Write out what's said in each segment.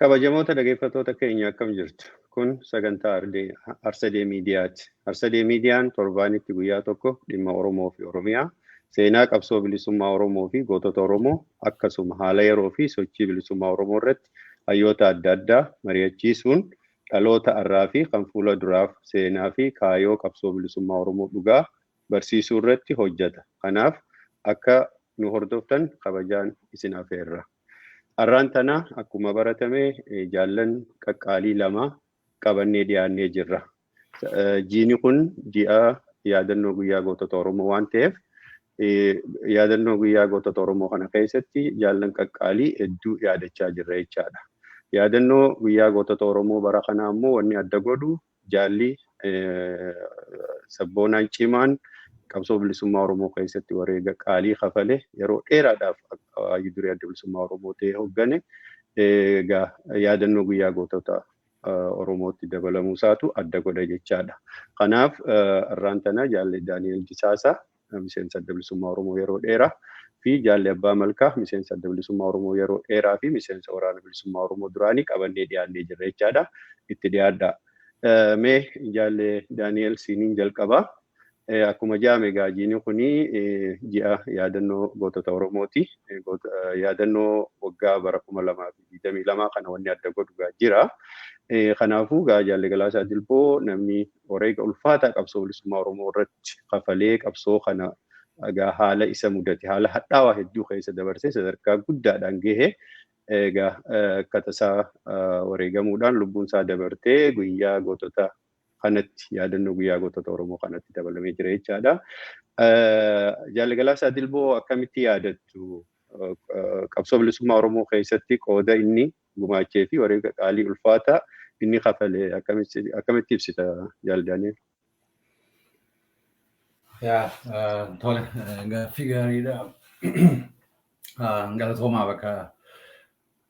Kabajamoota dhaggeeffattoota keenya akkam jirtu? Kun sagantaa Arsadee Miidiyaati. Arsadee Miidiyaan torbaanitti guyyaa tokko dhimma Oromoo fi Oromiyaa, seenaa qabsoo bilisummaa Oromoo fi gootota Oromoo, akkasuma haala yeroo fi sochii bilisummaa Oromoo irratti hayyoota adda addaa mari'achiisuun dhaloota har'aa fi kan fuula duraaf seenaa fi kaayyoo qabsoo bilisummaa Oromoo dhugaa barsiisuu irratti hojjeta. Kanaaf akka nu hordoftan kabajaan isin affeerra. Har'aan tana akkuma baratame jaallan qaqqaalii lama qabannee dhiyaannee jirra. Jiini kun ji'a yaadannoo guyyaa gootota Oromoo waan ta'eef yaadannoo guyyaa gootota Oromoo kana keessatti jaallan qaqqaalii hedduu yaadachaa jirra jechaadha. Yaadannoo guyyaa gootota Oromoo bara kanaa immoo wanni adda godhu jaalli sabboonaan cimaan qabsoo bilisummaa Oromoo keessatti wareega qaalii kafalee yeroo dheeraadhaaf hayyuu duree adda bilisummaa Oromoo ta'ee hooggane yaadannoo guyyaa gootota Oromootti dabalamuu isaatu adda godha jechaadha. Kanaaf har'aan tana jaalli Daani'el Disaasaa miseensa adda bilisummaa Oromoo yeroo dheeraa fi jaalli Abbaa Malkaa miseensa adda bilisummaa Oromoo yeroo dheeraa fi miseensa waraana bilisummaa Oromoo duraanii qabannee dhiyaannee jirra jechaadha. Itti dhiyaadha. Mee jaalli Daani'el siiniin jalqabaa. Akkuma jaame jiini kuni ji'a yaadannoo gootota Oromooti. Yaadannoo waggaa bara 2022 kana wanni adda godhu jira. Kanaafuu jaalli Galaasaa Dilboo namni wareega ulfaataa qabsoo bilisummaa Oromoo irratti kafalee qabsoo kana haala isa mudate haala hadhaawaa hedduu keessa dabarsee sadarkaa guddaadhaan gahee akka tasaa wareegamuudhaan lubbuun isaa dabartee guyyaa gootota kanatti yaadannoo guyyaa gootota Oromoo kanatti dabalamee jira jechaadha. Jaalli Galaasaa Dilboo akkamitti yaadattu qabsoo bilisummaa Oromoo keessatti qooda inni gumaachee fi wareega qaalii ulfaataa inni kafalee akkamitti ibsita jaalli Daani'el? Tole gaaffii gaariidha. Galatoomaa bakka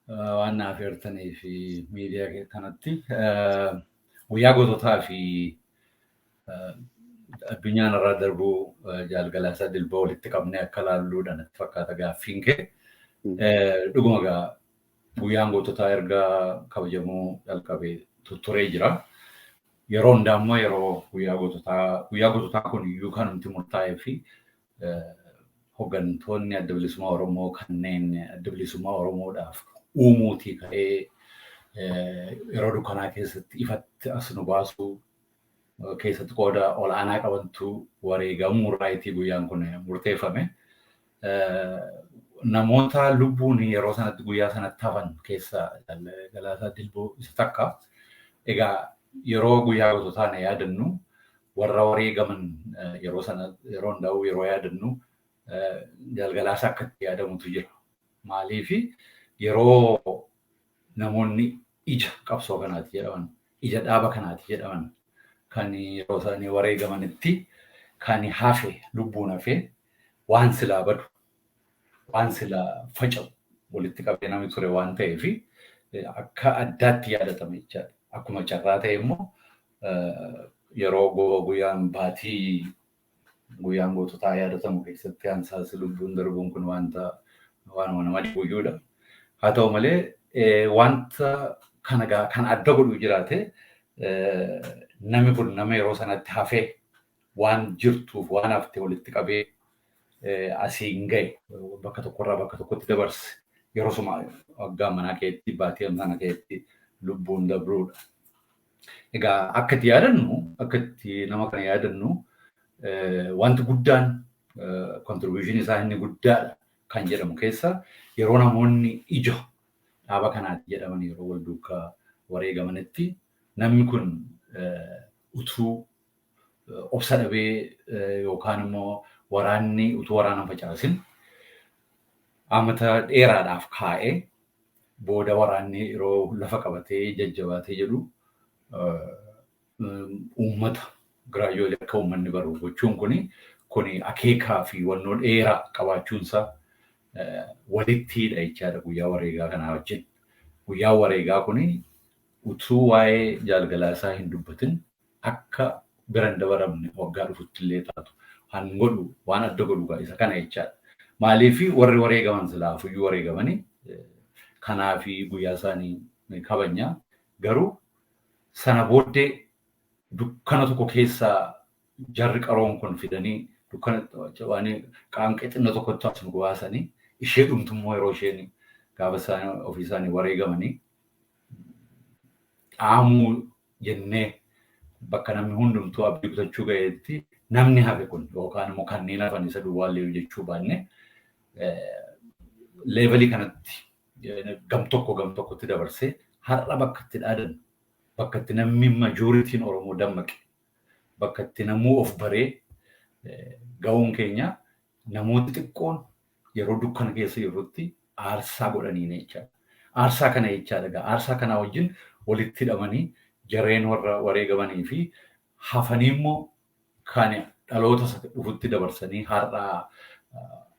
waan naaf eertanii fi miidiyaa kanatti. Guyyaa goototaa fi addunyaan irraa darbuu jaalli Galaasaa Dilboo walitti qabnee akka laalluudhaan itti fakkaata gaaffiin kee. Dhuguma guyyaan goototaa erga kabajamuu jalqabee turee jira. Yeroo hundaa immoo yeroo guyyaa goototaa kun iyyuu kan nuti murtaa'ee fi hooggantoonni adda bilisummaa Oromoo kanneen adda bilisummaa Oromoodhaaf uumuutii ka'ee yeroo dukkanaa keessatti ifatti as nu baasuu keessatti qooda ol'aanaa qabantu wareegamuu irraayitii guyyaan kun murteeffame. Namoota lubbuun yeroo sanatti guyyaa sanatti hafan keessaa Galaasaa Dilboo isa takka. Egaa yeroo guyyaa goototaa na yaadannu warra wareegaman yeroo hundaa'uu yeroo yaadannu jaalli Galaasaa akkatti yaadamutu jira. Maaliifi yeroo namoonni ija qabsoo kanaati jedhaman, ija dhaaba kanaati jedhaman kan yeroo isaanii wareegamanitti kan hafe lubbuun hafe waan silaa badu, waan silaa faca'u walitti qabee namni ture waan ta'eef akka addaatti yaadatame jechaadha. Akkuma carraa ta'e immoo yeroo guyyaan baatii guyyaan goototaa yaadatamu keessatti hansaasi lubbuun darbuun kun waanuma nama dhibuyyuudha. Haa ta'u malee wanta kan adda godhu jiraate namni kun nama yeroo sanatti hafee waan jirtuuf waan hafte walitti qabee asiin gahe bakka tokkorraa bakka tokkotti dabarse yeroo suma waggaa manaa keetti baatii mana keetti lubbuun dabruudha. Egaa akkatti yaadannu akkatti nama kana yaadannu wanti guddaan contribution isaa inni guddaadha kan jedhamu keessa yeroo namoonni ija dhaaba kanaati jedhaman yeroo wal duukaa wareegamanitti namni kun utuu obsa dhabee yookaan immoo waraanni utuu waraana facaasin amata dheeraadhaaf kaa'ee booda waraanni yeroo lafa qabatee jajjabaatee jedhu uummata giraayyoolee akka uummanni baru gochuun kuni akeekaa fi wannoo dheeraa qabaachuunsaa walittiidha jechaadha guyyaa wareegaa kanaa wajjin. Guyyaa wareegaa kuni utuu waa'ee jaalli Galaasaa hin dubbatin akka biran dabaramne waggaa dhufutti illee taatu waan adda godhu isa kana jechaadha. Maaliif warri wareegaman silaafuyyuu wareegamanii kanaafi guyyaa isaanii kabanya. Garuu sana booddee dukkana tokko keessaa jarri qaroon kun fidanii dukkana waan qaanqee xinnoo tokkotti as nu baasanii ishee dhumtummoo yeroo isheen gaafa isaan ofii isaanii wareegamanii dhaamuu jennee bakka namni hundumtuu abdii kutachuu ga'eetti namni hafe kun yookaan immoo kanneen hafan isa duwwaallee jechuu baanne leevelii kanatti gam tokkotti dabarsee har'a bakka itti dhaadan bakka itti namni majooritiin Oromoo dammaqe bakka itti namuu of baree ga'uun keenya namooti xiqqoon yeroo dukkana keessa jirrutti aarsaa godhanii jechaadha. Aarsaa kana jechaadha. Aarsaa kana wajjin walitti hidhamanii jareen warra wareegamanii fi hafanii immoo kan dhaloota dhufutti dabarsanii har'a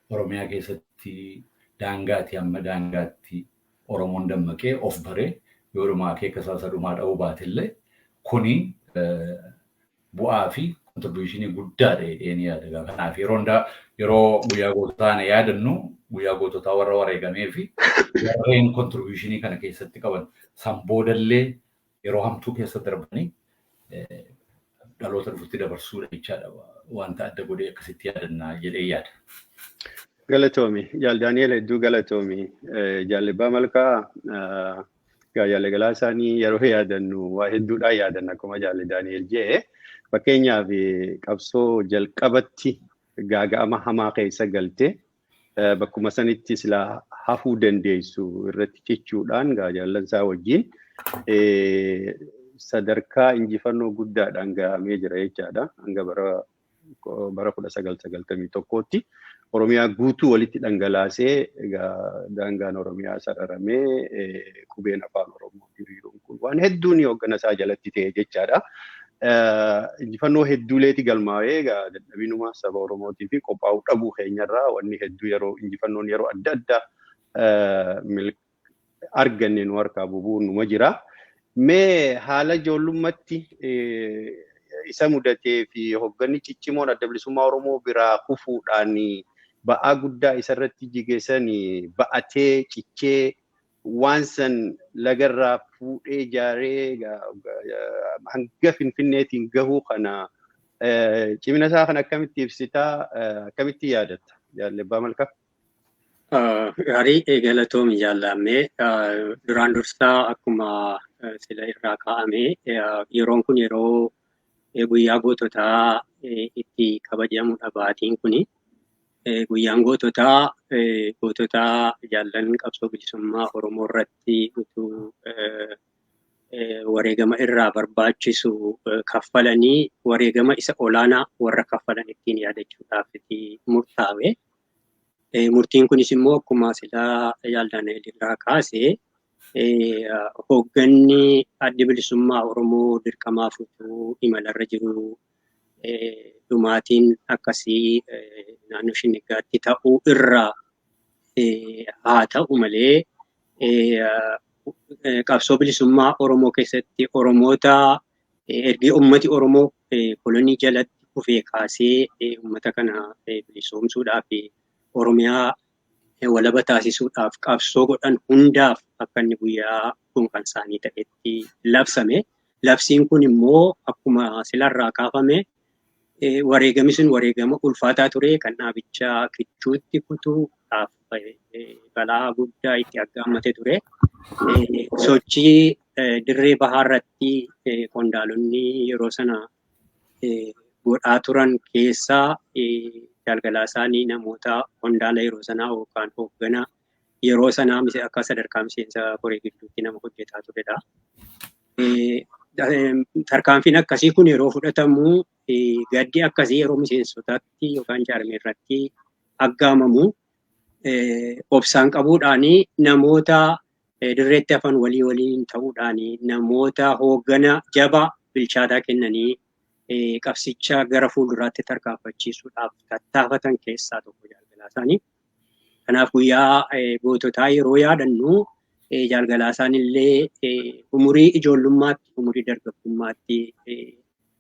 Oromiyaa keessatti daangaatti amma daangaatti Oromoon dammaqee of baree yoo dhumaa akeeka isaa dhumaa dha'uu baatillee kuni bu'aa fi kontribuushinii guddaadha jedheen yaada. Kanaaf yeroo guyyaa goototaa yaadannu guyyaa goototaa warra wareegamee fi warreen kontribuushinii kana keessatti qaban san boodallee yeroo hamtuu keessa darbanii dhaloota dhufutti dabarsuudha jechaadha. Wanta adda godhee akkasitti yaadannaa jedhee yaada. Galatoomi. Jaal Daani'el hedduu galatoomi. Jaallibaa Malkaa jaalle galaa isaanii yeroo yaadannu waa hedduudhaan yaadanna akkuma jaalle Daani'el jedhe. Fakkeenyaaf qabsoo jalqabatti gaaga'ama hamaa keessa galtee bakkuma sanitti silaa hafuu dandeessu irratti cichuudhaan jaallansaa wajjin sadarkaa injifannoo guddaadhaan ga'amee jira jechaadha. Hanga bara 1991tti Oromiyaa guutuu walitti dhangalaasee daangaan Oromiyaa sararamee qubeen afaan Oromoo hiriiruun kun waan hedduun hoogganasaa jalatti ta'e jechaadha. Injifannoo hedduuleeti galmaa'ee dadhabinuma saba Oromootii fi qophaa'uu dhabuu keenyarraa wanni hedduu injifannoon yeroo adda addaa arganne nu harkaa bubuun numa jira. Mee haala ijoollummaatti isa mudatee fi hoogganni ciccimoon adda bilisummaa Oromoo biraa kufuudhaan ba'aa guddaa isarratti jigeessan ba'atee cichee waan san lagarraa fuudhee ijaaree hanga Finfinneetiin gahuu kana cimina isaa kan akkamitti ibsitaa akkamitti yaadatta Jaallibaa Malkaa? Gaarii galatoomi jaallamee duraan dursaa akkuma sila irraa kaa'ame yeroon kun yeroo guyyaa goototaa itti kabajamudha baatiin kuni. Guyyaan goototaa jaallan qabsoo bilisummaa Oromoo irratti utuu wareegama irraa barbaachisu kaffalanii wareegama isa olaanaa warra kaffalan ittiin yaadachuudhaaf itti murtaa'e. Murtiin kunis immoo akkuma silaa jaallan irraa kaase hoogganni adda bilisummaa Oromoo dirqamaaf utuu imalarra jiru dhumaatiin akkasii naannoo Shinnigaatti ta'uu irraa haa ta'u malee qabsoo bilisummaa Oromoo keessatti Oromoota ergi ummati Oromoo kolonii jalatti dhufee kaasee ummata kana bilisoomsuudhaaf Oromiyaa walaba taasisuudhaaf qabsoo godhan hundaaf akka inni guyyaa kun kan isaanii ta'etti labsame. Labsiin kun immoo akkuma silarraa kaafame wareegami sun wareegama ulfaataa ture kan dhaabichaa kichuutti kutuudhaaf balaa guddaa itti aggaamate ture. Sochii dirree bahaarratti qondaalonni yeroo sana godhaa turan keessaa galgalaa isaanii namoota qondaala yeroo sanaa yookaan hooggana yeroo sanaa akka sadarkaa miseensa koree gidduutti nama hojjetaa turedha. Tarkaanfiin akkasii kun yeroo fudhatamu gaddi akkasii yeroo miseensotaatti yookaan jaarmee irratti aggaamamu obsaan qabuudhaan namoota dirreetti hafan waliin ta'uudhaan namoota hooggana jabaa bilchaataa kennanii qabsicha gara fuulduraatti tarkaanfachiisuudhaaf tattaafatan keessaa tokko jaalgalaa isaanii. Kanaaf guyyaa goototaa yeroo yaadannu jaalgalaa isaaniillee umurii ijoollummaatti, umurii dargaggummaatti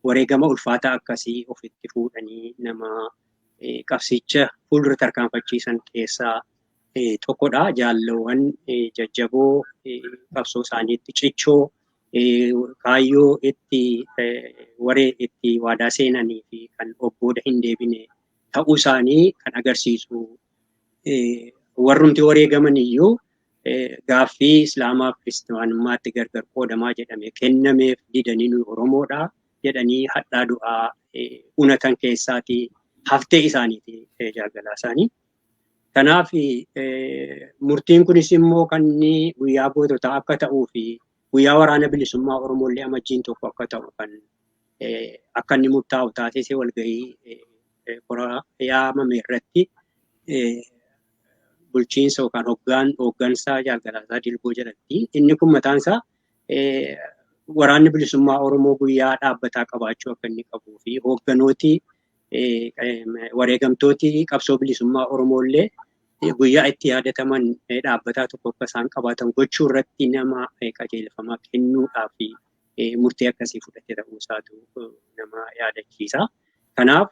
wareegama ulfaataa akkasii ofitti fuudhanii nama qabsicha fuuldura tarkaanfachiisan keessaa tokkodha. Jaalawwan jajjaboo qabsoo isaaniitti cichoo kaayyoo itti waree itti waadaa seenanii fi kan booda hin deebine ta'uu isaanii kan agarsiisu. Warrumti wareegaman iyyuu gaaffii Islaamaa fi Kiristaanummaatti gargar qoodamaa jedhame kennameef didanii nuyi Oromoodha jedhanii hadhaa du'aa unatan keessaatii haftee isaaniiti jaalalaa isaanii. Kanaaf murtiin kunis immoo kan guyyaa goototaa akka ta'uu fi guyyaa waraana bilisummaa Oromoollee amajjiin tokko akka ta'u kan akka inni murtaa'u taasisee walgahii qoraa yaamame irratti bulchiinsa yookaan hooggansaa jaalalaa Dilboo jedhatti. Inni kun mataan isaa waraanni bilisummaa Oromoo guyyaa dhaabbataa qabaachuu akka inni qabuu fi hoogganooti wareegamtooti qabsoo bilisummaa Oromoollee guyyaa itti yaadataman dhaabbataa tokko akka isaan qabaatan gochuu irratti nama qajeelfama kennuudhaa fi murtee akkasii fudhate ta'uu isaatu nama yaadachiisa. Kanaaf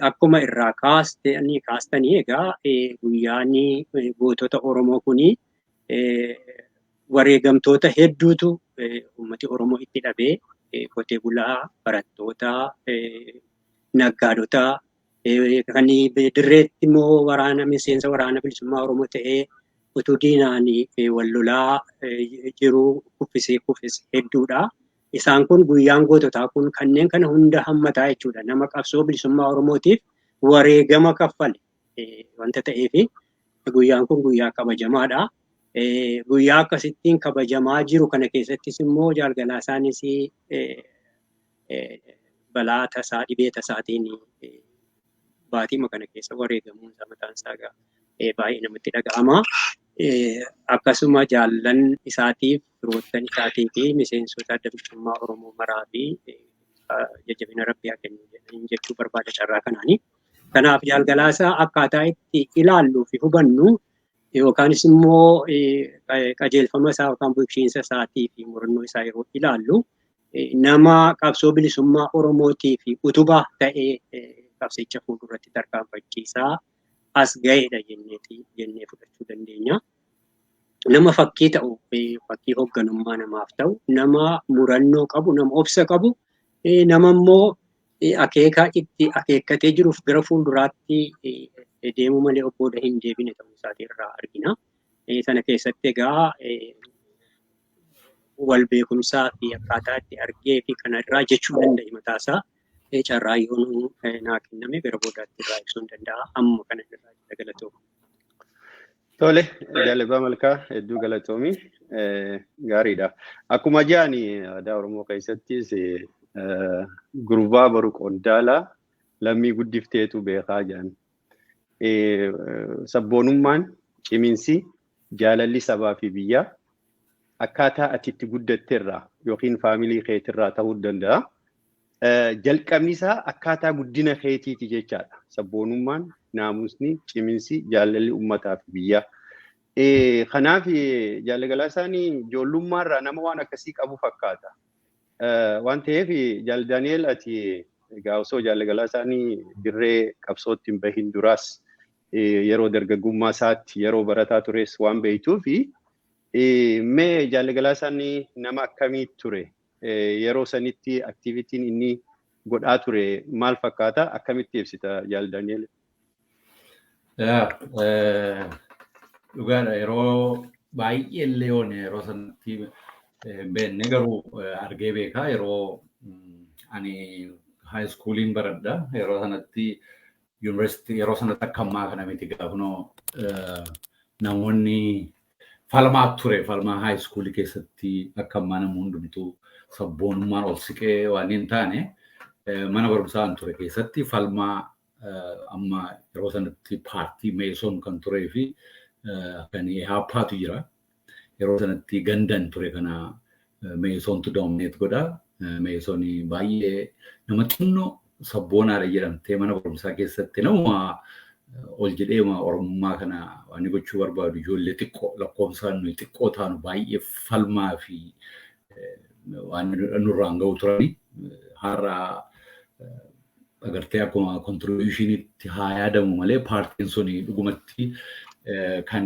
akkuma irraa kaastanii egaa guyyaan gootota Oromoo kuni wareegamtoota hedduutu uummati Oromoo itti dhabee qotee bulaa, barattoota, naggaadota kan dirreetti immoo miseensa waraana bilisummaa Oromoo ta'ee utuu diinaan wal lolaa jiru kuffisee hedduudha. Isaan kun guyyaan goototaa kun kanneen kana hunda hammataa jechuudha. Nama qabsoo bilisummaa Oromootiif wareegama kaffale wanta ta'eef guyyaan kun guyyaa kabajamaadha. Guyyaa akkasittiin kabajamaa jiru kana keessattis immoo jaalgalaa isaanis balaa tasaa dhibee tasaatiin baatima kana keessa wareegamuun isaa mataan isaa baay'ee namatti dhaga'ama. Akkasuma jaallan isaatiif firoottan isaatii fi miseensota adda bilisummaa Oromoo maraa fi jajjabina Rabbii haa kennu jechuu barbaada carraa kanaani. Kanaaf jaalgalaa isaa akkaataa itti ilaalluu fi hubannu yookaanis immoo qajeelfama isaa yookaan bulchiinsa isaatii fi murannoo isaa yeroo ilaallu nama qabsoo bilisummaa Oromootii fi utubaa ta'ee qabsicha fuulduratti tarkaanfachiisaa as ga'eedha jennee fudhachuu dandeenya. Nama fakkii ta'u, fakkii hoogganummaa namaaf ta'u, nama murannoo qabu, nama obsa qabu, nama immoo akeekaa itti akeekkatee jiruuf gara fuulduraatti deemuu malee booda hin deebine ta'uu isaatii irraa argina. Sana keessatti egaa wal beekumsaa fi akkaataa itti argee fi kanarraa jechuu danda'e mataasaa carraa yoo naa kenname gara boodaatti irraa ibsuu danda'a. Amma kana irraa galatooma. Tole, jaalabaa malkaa hedduu galatoomi gaariidha. Akkuma jedhan aadaa Oromoo keessattis gurbaa baru qondaalaa lammii guddifteetu beekaa jedhan. Sabboonummaan, ciminsi, jaalalli sabaa fi biyyaa akkaataa ati itti guddatteerraa yookiin faamilii keetirraa ta'uu danda'a. Jalqabni isaa akkaataa guddina keetiiti jechaadha. Sabboonummaan, naamusni, ciminsi, jaalalli uummataa fi biyyaa. Kanaaf jaalgalaa isaanii ijoollummaarraa nama waan akkasii qabu fakkaata. Waan ta'eef Jaal Daani'el ati egaa osoo jaalgalaa isaanii dirree qabsootti hin bahin duraas yeroo dargaggummaa isaatti yeroo barataa tures waan beektuuf mee jaalgalaa isaanii nama akkamii ture? Yeroo sanitti aktivitiin inni godhaa ture maal fakkaata? Akkamitti ibsita Jaal Daani'el? Dhugaadha yeroo baay'ee illee oone yeroo sanatti beenne garuu argee beekaa yeroo ani high schooliin baradha yeroo sanatti university yeroo sanatti akka ammaa kana miti gaafunoo namoonni falmaa ture falmaa high schoolii keessatti akka ammaa namoonni hundumtuu sabboonummaan ol siqee waan hin taane mana barumsaan ture keessatti falmaa amma yeroo sanatti paartii meesoon kan turee fi kan haappaatu jira. Yeroo sanatti gandan ture kana meesoontu dominate godha. Meesoonii baay'ee nama xinnoo sabboonaadha jedhamtee mana barumsaa keessatti nama ol jedhee Oromummaa kana waan gochuu barbaadu ijoollee xiqqoo lakkoofsaan nuyi xiqqoo taanu baay'ee falmaa fi waan nurraan ga'u turani. Har'a agartee akkuma contribution'itti haa yaadamu malee paartiin suni dhugumatti kan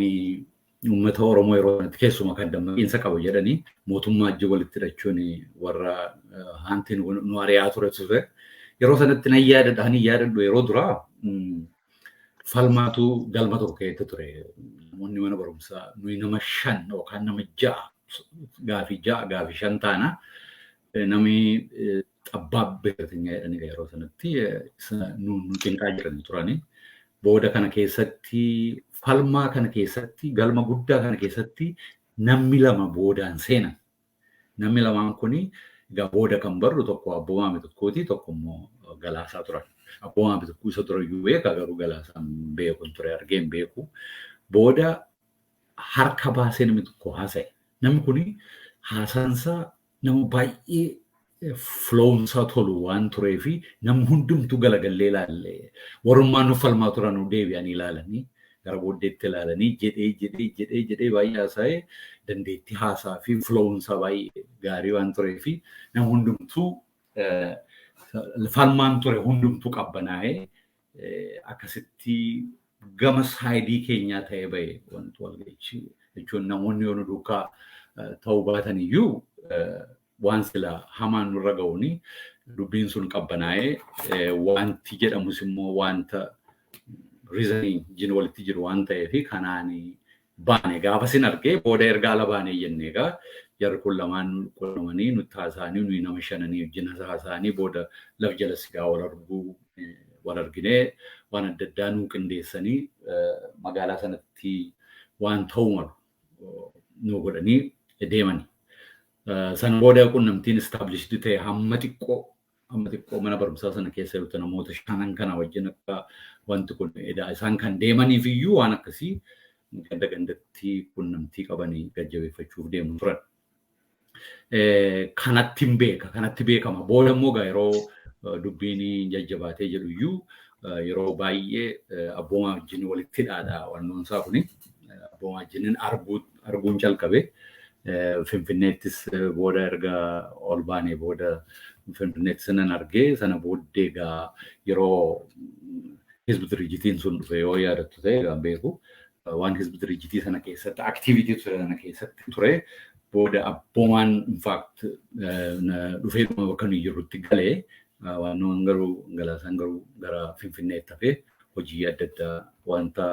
uummata Oromoo yeroo sanatti keessumaa kan dammaqiinsa qabu jedhanii mootummaa ajji walitti hidhachuun warra haantiin nu ari'aa ture ture. Yeroo sanatti nan yaadadhu yeroo duraa falmaatu galma tokko keessatti ture. Namoonni mana barumsaa nuyi nama 5 yookaan nama 6 gaafii 5 taana namni xabbaab beekatanii jedhanii yeroo sanatti nu cinqaa jiran turani. Booda kana keessatti falmaa kana keessatti galma guddaa kana keessatti namni 2 boodaan seenan. Namni 2 kuni egaa booda kan barru tokko Abboomaa Mitikkootii tokko immoo Galaasaa turan. Abboomaa Mitikkuu isa dura iyyuu beeka garuu Galaasaan beeku ture argeen beeku. Booda harka baasee namni tokko haasa'e. Namni kuni haasaansaa nama baay'ee flownsa tolu waan turee fi namni hundumtuu galagallee ilaalle warrummaan nu falmaa turan deebi'anii ilaalanii gara booddeetti ilaalanii jedhee baay'ee haasa'ee dandeettii haasaa fi flownsa baay'ee gaarii waan turee fi namni hundumtuu falmaan ture hundumtuu qabbanaa'ee akkasitti gama saayidii keenyaa ta'ee ba'e wanti walga'ichi jechuun namoonni yoo nu duukaa ta'uu baatan iyyuu waan sila hamaan nurra ga'uuni dubbiin sun qabbanaa'ee wanti jedhamus immoo wanta reasoning jin walitti jiru waan ta'eef kanaan baane gaafa sin argee booda erga ala baanee jennee egaa jarri kun lamaan qunnamanii nutti haasa'anii nuyi nama 5 wajjin haasa'anii booda laf jala sigaa wal arginee waan adda addaa nuu qindeessanii magaalaa sanatti waan ta'u malu nuu godhanii deemanii. Sana booda qunnamtiin established ta'e hamma xiqqoo mana barumsaa sana keessa jirtu namoota 5 kana wajjin akka wanti kun isaan kan deemaniif iyyuu waan akkasii gandatti qunnamtii qabanii gajjabeeffachuuf deemu turan. Kanatti beekama. Booda immoo yeroo dubbiin jajjabaatee jedhu iyyuu yeroo baay'ee Abboomaa wajjin walitti hidhaadha wannoon isaa kuni. Abboomaa wajjin arguun calqabe. Finfinneettis booda erga ol baanee booda Finfinneetti sanan argee sana booddee egaa yeroo hizbi dirjitiin sun dhufe yoo yaadattu ta'e egaa beeku waan hizbi dirjitii sana keessatti aktivitii ture sana keessatti ture booda Abboomaan infact dhufee bakka nuyi jirrutti galee waan garuu Galaasaan garuu gara Finfinneetti hafee hojii adda addaa wanta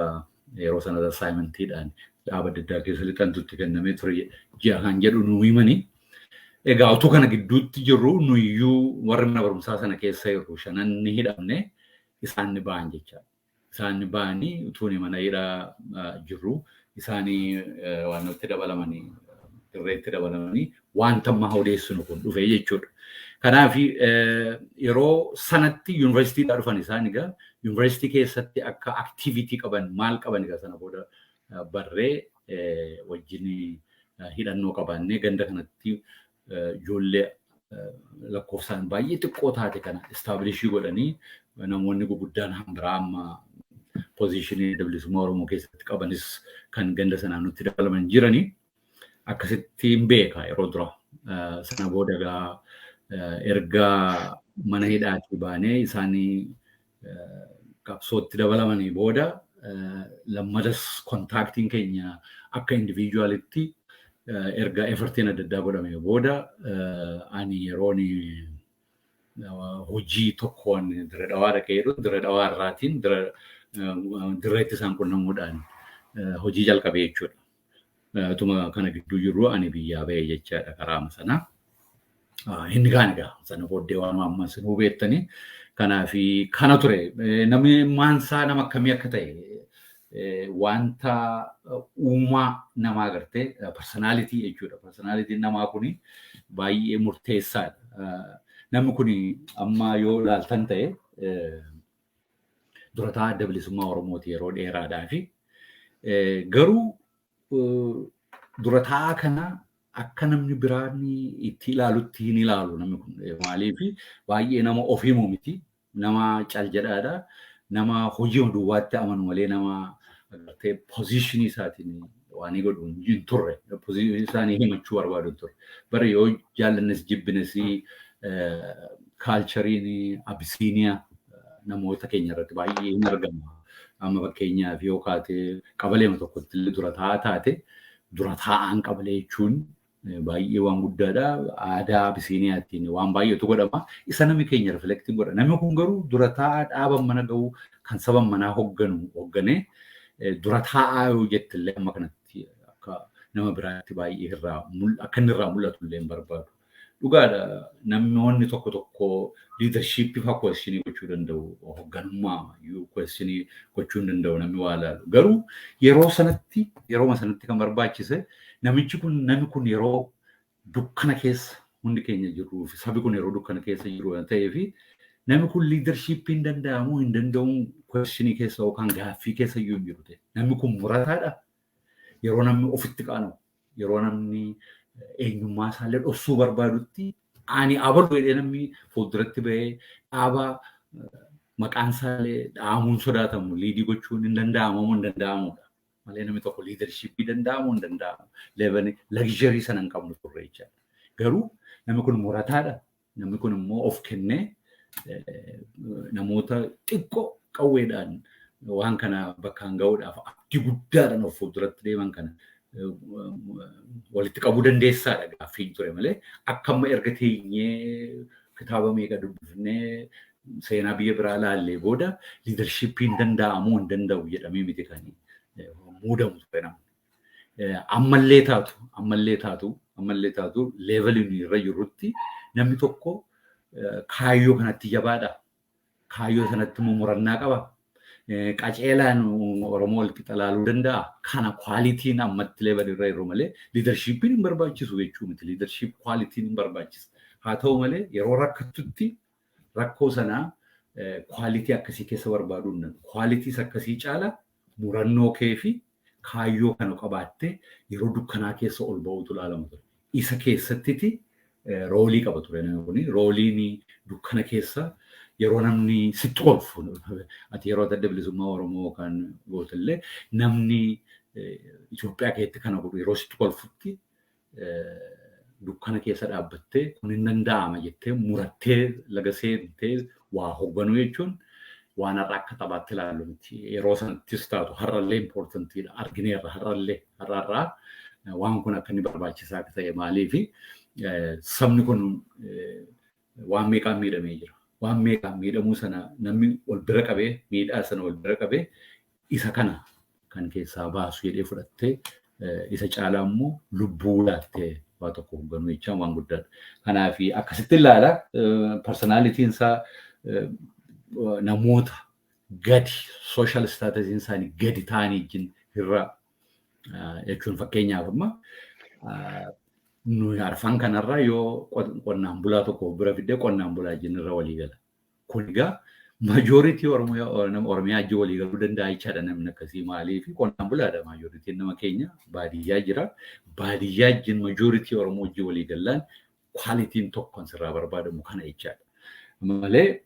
yeroo sana assignmentiidhaan dhaaba adda addaa keessa lixantutti kennamee ture ji'a kan jedhu nu himanii. Egaa utuu kana gidduutti jirru nuyyuu warri mana barumsaa sana keessa jirru 5 ni hidhamne isaan ni ba'an jechaadha. Isaan ni ba'anii utuu mana hidhaa jirru isaanii waan nutti dabalamanii dirreetti dabalamanii wanta amma odeessinu kun dhufe jechuudha. Kanaaf yeroo sanatti yuunivarsiitiidhaa dhufan isaan egaa yuunivarsiitii keessatti akka aktivitii qaban maal qaban egaa sana booda barree wajjin hidhannoo qabaannee ganda kanatti ijoollee lakkoofsaan baay'ee xiqqoo taate kana establishii godhanii namoonni guguddaan hanbiraa amma posiishinii bilisummaa Oromoo keessatti qabanis kan ganda sanaan nutti dabalaman jiranii akkasitti hin beeka yeroo dura. Sana booda egaa erga mana hidhaatii baanee isaanii qabsootti dabalamanii booda lammadas kontaaktiin keenya akka individualitti erga effortiin adda addaa godhame booda ani yeroon hojii tokkoon Dirree Dhawaa dhaqee jiru Dirree Dhawaa irraatiin dirreetti isaan qunnamuudhaan hojii jalqabee jechuudha. Tuma kana gidduu jirru ani biyyaa ba'ee jechaadha karaama sana. Inni kaan egaa sana booddee waan ammas nu beektanii kanaaf kana ture namni maansaa nama akkamii akka ta'e wanta uumaa namaa agartee personality jechuudha. Personality namaa kuni baay'ee murteessaadha. Namni kuni amma yoo ilaaltan ta'e durataa adda bilisummaa Oromooti yeroo dheeraadhaa fi garuu durataa kana akka namni biraan itti ilaalutti hin ilaalu namni kun maaliif baay'ee nama ofiimoo miti nama caljedhaadha nama hojii duwwaatti amanu malee nama agartee posiishinii isaatiin waan godhu hin turre posiishinii isaanii himachuu barbaadu turre bara yoo jaallannes jibbines kaalchariin Abisiiniyaa namoota keenya irratti baay'ee hin argamu amma fakkeenyaaf yoo kaate qabaleema tokkotti illee dura taa'aa taate dura taa'aan qabalee jechuun baay'ee waan guddaadha. Aadaa Abisiiniyaatiin waan baay'eetu godhama. Isa namni keenya riflektii godha. Namni kun garuu dura taa'aa dhaaban mana ga'u kan saban manaa hoogganee dura taa'aa yoo jettillee amma kanatti akka nama biraatti baay'ee akka inni irraa mul'atu illee hin barbaadu. Dhugaadha namoonni tokko liidarshiippii fa'aa kwestionii gochuu danda'u. Hoogganummaa kwestionii gochuu hin danda'u namni waa ilaalu. Garuu yeroo sanatti kan barbaachise namni kun yeroo dukkana keessa hundi keenya jiruu fi sabi kun yeroo dukkana keessa jiru waan ta'eef namni kun liidarshiippii hin danda'amu hin danda'u kwestionii keessa yookaan gaaffii keessa iyyuu hin jiru. Namni kun murataadha. Yeroo namni ofitti qaanu yeroo namni eenyummaa isaallee dhoksuu barbaadutti ani abaluu jedhee namni fuulduratti bahee dhaabaa maqaan isaallee dhaamuun sodaatamu liidii gochuun hin danda'amudha. Malee namni tokko liidarshiippii danda'amuu hin danda'amu. Leebanii lagzharii sana hin qabnu turre jechaadha. Garuu namni kun murataadha. Namni kun immoo of kennee namoota xiqqoo qawweedhaan waan kana bakkaan ga'uudhaaf abdii guddaadhaan of fuulduratti deeman kana walitti qabuu dandeessaadha gaaffiin ture malee akka amma erga teenyee kitaaba meeqa dubbifnee seenaa biyya biraa laallee booda liidarshiippiin danda'amuu hin danda'u jedhamee miti kan muudamu ture namni. Ammallee taatu leeveliin irra jirrutti namni tokko kaayyoo kanatti jabaadha. Kaayyoo sanatti immoo murannaa qaba. Qaceelaan Oromoo walitti xalaaluu danda'a. Kana kwaalitiin ammatti leevelirra jiru malee liidarshiippiin hin barbaachisu jechuu miti. Liidarshiip kwaalitiin hin barbaachisa. Haa ta'u malee yeroo rakkatutti rakkoo sanaa kwaalitii akkasii keessa barbaaduu hin danda'u. Kwaalitiis akkasii caala murannoo kee fi kaayyoo kana qabaattee yeroo dukkanaa keessa ol ba'uutu ilaalamu ture. Isa keessattiti roolii qaba ture namni kuni. Rooliin dukkana keessa yeroo namni sitti kolfu ati yeroo adda bilisummaa Oromoo kan gootellee namni Itoophiyaa keessatti kana godhu yeroo sitti kolfutti dukkana keessa dhaabbattee kun hin danda'ama jettee murattee laga seentee waa hoogganuu jechuun waan har'a akka taphaatti ilaallu miti. Yeroo sanattis taatu har'allee impoortantiidha. Argineerra har'arraa waan kun akka inni barbaachisaa ta'e maaliifi sabni kun waan meeqaan miidhamee jira. Waan meeqaan miidhamuu sana namni wal bira qabee miidhaa sana wal bira qabee isa kana kan keessaa baasu jedhee fudhattee isa caalaa immoo lubbuu laattee waa tokko hoogganuu jechaan waan guddaadha. Kanaaf akkasitti ilaala personaalitiin isaa namoota gadi social staatusiin isaanii gadi ta'anii wajjin irra jechuun fakkeenyaaf amma nuyi arfan kanarraa yoo qonnaan bulaa tokko bira fidee qonnaan bulaa wajjin irra walii gala. Kun egaa majooritii Oromiyaa wajjin walii galuu danda'a jechaadha namni akkasii maaliif qonnaan bulaadha majooritiin nama keenya baadiyyaa jira. Baadiyyaa wajjin majooritii Oromoo wajjin walii galaan kwaalitiin tokko kan sirraa barbaadamu kana jechaadha. Malee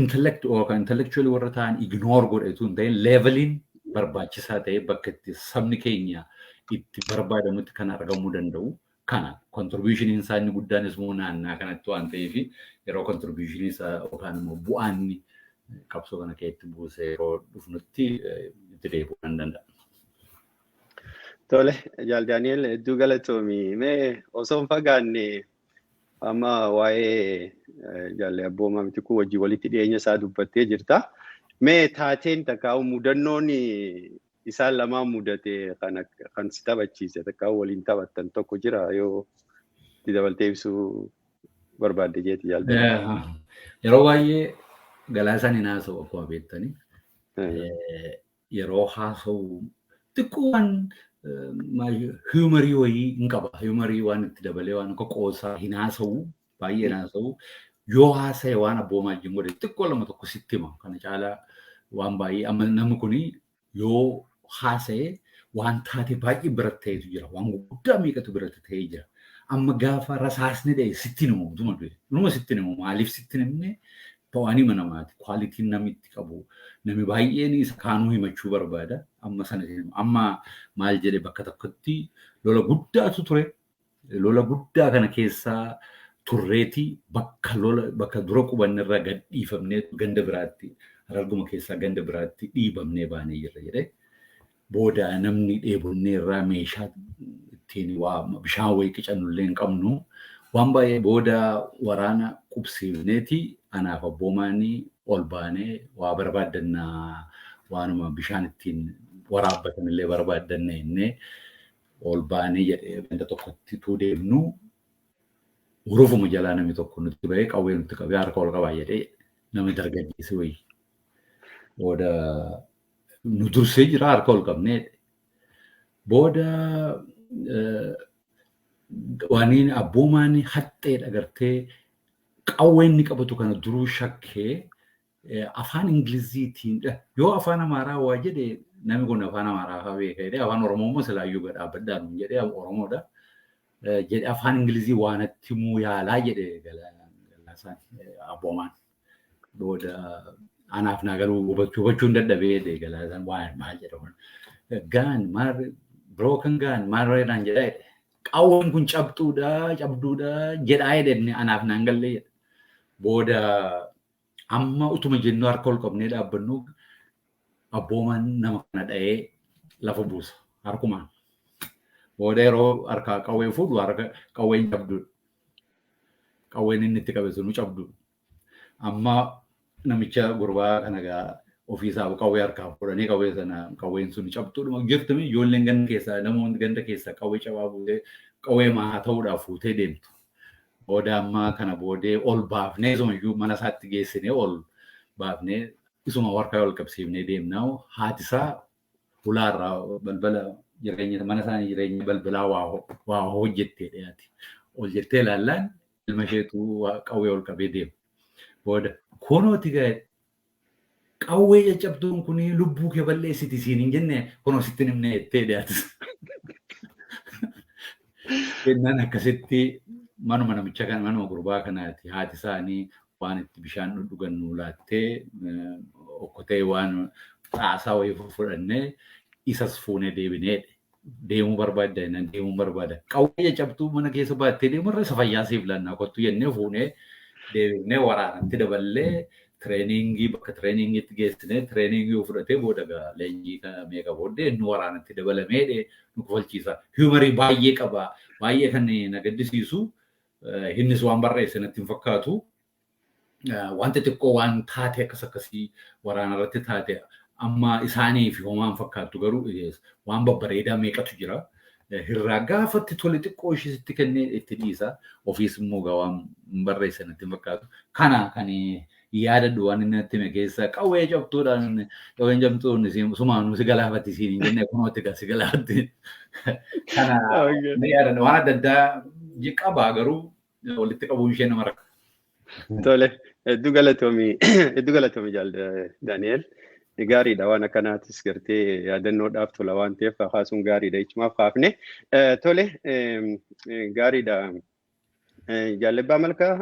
intellectually warra ta'an ignore godhatu hin ta'in leeveliin barbaachisaa ta'e bakka itti sabni keenya itti barbaadamutti kan argamuu danda'u. Kana contribution isaanii guddaanis immoo naannaa kanatti waan ta'eef yeroo contribution isaa yookaan immoo bu'aan qabsoo kana keessatti buusee yeroo dhufnutti itti deebi'uu kan danda'a. Tole, Jaal Daani'el hedduu galatoomii. Mee osoo hin fagaanne amma waa'ee jaallee abboomaa miti kun wajjin walitti dhiyeenya isaa dubbattee jirta. Mee taateen takkaa'u mudannoon isaan lamaan mudate kan si taphachiise takkaa'u waliin taphattan tokko jira yoo itti dabaltee ibsuu barbaadde jeeti jaalladha. Yeroo baay'ee Galaasaan hin haasa'u akkuma beektanii. Yeroo haasa'u xiqqoowwan huumarii wayii hin qaba. Huumarii waan itti dabalee waan akka qoosaa hin haasa'u baay'ee hin haasa'u. Yoo haasa'e waan abboomaa wajjin godhe xiqqoo lama tokko sitti hima. Kana caalaa waan baay'ee amma namni kuni yoo haasa'e waan taate baay'ee biratti ta'etu jira. Waan guddaa meeqatu biratti ta'ee jira. Amma gaafa rasaasni dha'e sitti himu dhuma du'e. Dhuma sitti himu maaliif sitti himne ta'anii manamaati. Kwaalitiin namni itti qabu. Namni baay'een isa kaanuu himachuu barbaada. Amma sana amma maal jedhe bakka tokkotti lola guddaatu ture. Lola guddaa kana keessaa turreetii bakka dura qubannerraa gad dhiifamnee ganda biraatti Hararguma keessaa ganda biraatti dhiibamnee baanee jirra jedhee booda namni dheebonnee irraa meeshaa ittiin bishaan wayii qicannullee hin qabnu waan baay'ee booda waraana qubsiifneeti anaaf abboomaanii ol baanee waa barbaaddannaa waanuma bishaan ittiin waraabbatanillee barbaaddanne innee ol baanee jedhee ganda tokkotti tuu deemnu urufuma jalaa namni tokko nutti bahee qawwee nutti qabee harka ol qabaa jedhee namni dargaggeessi wayii. Booda nu dursee jira harka ol qabnee booda waaniin abboomaan haxxeedha gartee qawween ni qabatu kana duruu shakkee afaan Ingiliziitiin yoo afaan Amaaraa waa jedhe namni kun afaan Amaaraa fa'aa beeka jedhee afaan Oromoo immoo silaayyuu gadhaabbadhaan jedhee Oromoodha jedhee afaan Ingilizii waanatti muu yaalaa jedhe galaasaan abboomaan booda anaaf naa garuu hubachuun dadhabee galaasaan waan maal jedhaman gaan maar broken gaan maarreedhaan jedhaa jedhe qawween kun cabduudha jedhaa jedhe anaaf naan gallee jedhe booda amma utuma jennu harka ol qabnee dhaabbannu abboomaan nama kana dha'ee lafa buusa harkumaan booda yeroo harka qawwee fuudhu harka qawween cabduudha qawween inni itti qabe sunu cabduudha amma namicha gurbaa kana gaa ofiisaa qawwee harkaa fudhanii qawwee sana qawween sun cabduudha jirtumi ijoolleen ganda keessaa namoonni ganda keessaa qawwee cabaa buutee qawwee maa ta'uudhaaf fuutee deemtu. Booda amma kana boodee ol baafnee isumayyuu mana isaatti geessinee ol baafnee isuma harka ol qabsiifnee deemnaa haatisaa ulaarraa balbala jireenya mana isaanii jireenya balbalaa waa hojjettee dhiyaate ol jettee ilaallaan ilma isheetu qawwee ol qabee deema. Booda kunooti ga'e qawwee caccabduun kun lubbuu kee balleessiti siin hin jenne kunoo sitti himnee jettee dhiyaate. Kennaan akkasitti manuma namicha kana manuma gurbaa kanaati haati isaanii waan itti bishaan dhugan nu laattee okkotee waan xaasaa wayii fudhannee isas fuunee deebinee deemuu barbaada. Qawwee caccabduu mana keessa baattee deemarra isa fayyaa siif lannaa kottu jennee fuunee deebinee waraanatti daballee tireeningii bakka tireeningiitti geessinee tireeningii fudhatee booda leenjii meeqa booddee inni waraanatti dabalamee nu kofalchiisa. Hiumarii baay'ee qaba. Baay'ee kan na gaddisiisu. Innis waan barreesse natti hin fakkaatu. Wanta xiqqoo waan taate akkasii waraana irratti taate amma isaaniif homaan fakkaatu garuu waan babbareedaa meeqatu jira. Hirraa gaafatti tole xiqqoo ishiitti kennee itti dhiisa. Ofiis immoo waan barreesse natti hin fakkaatu. Kana kan yaadadhu waan inni natti hime keessa qawwee cabduudhaan qawween cabduun sumaan si galaafatti siin hin jenne kunooti si galaafatti. Kana waan adda addaa qabaa garuu walitti qabuun ishee nama rakka. Tole, hedduu galatoomi jaalladha Daani'el. Gaariidha waan akkanaatis gartee yaadannoodhaaf tola waan ta'eef haasuun gaariidha jechumaaf haafne. Tole, gaariidha. Jaallebbaa Malkaa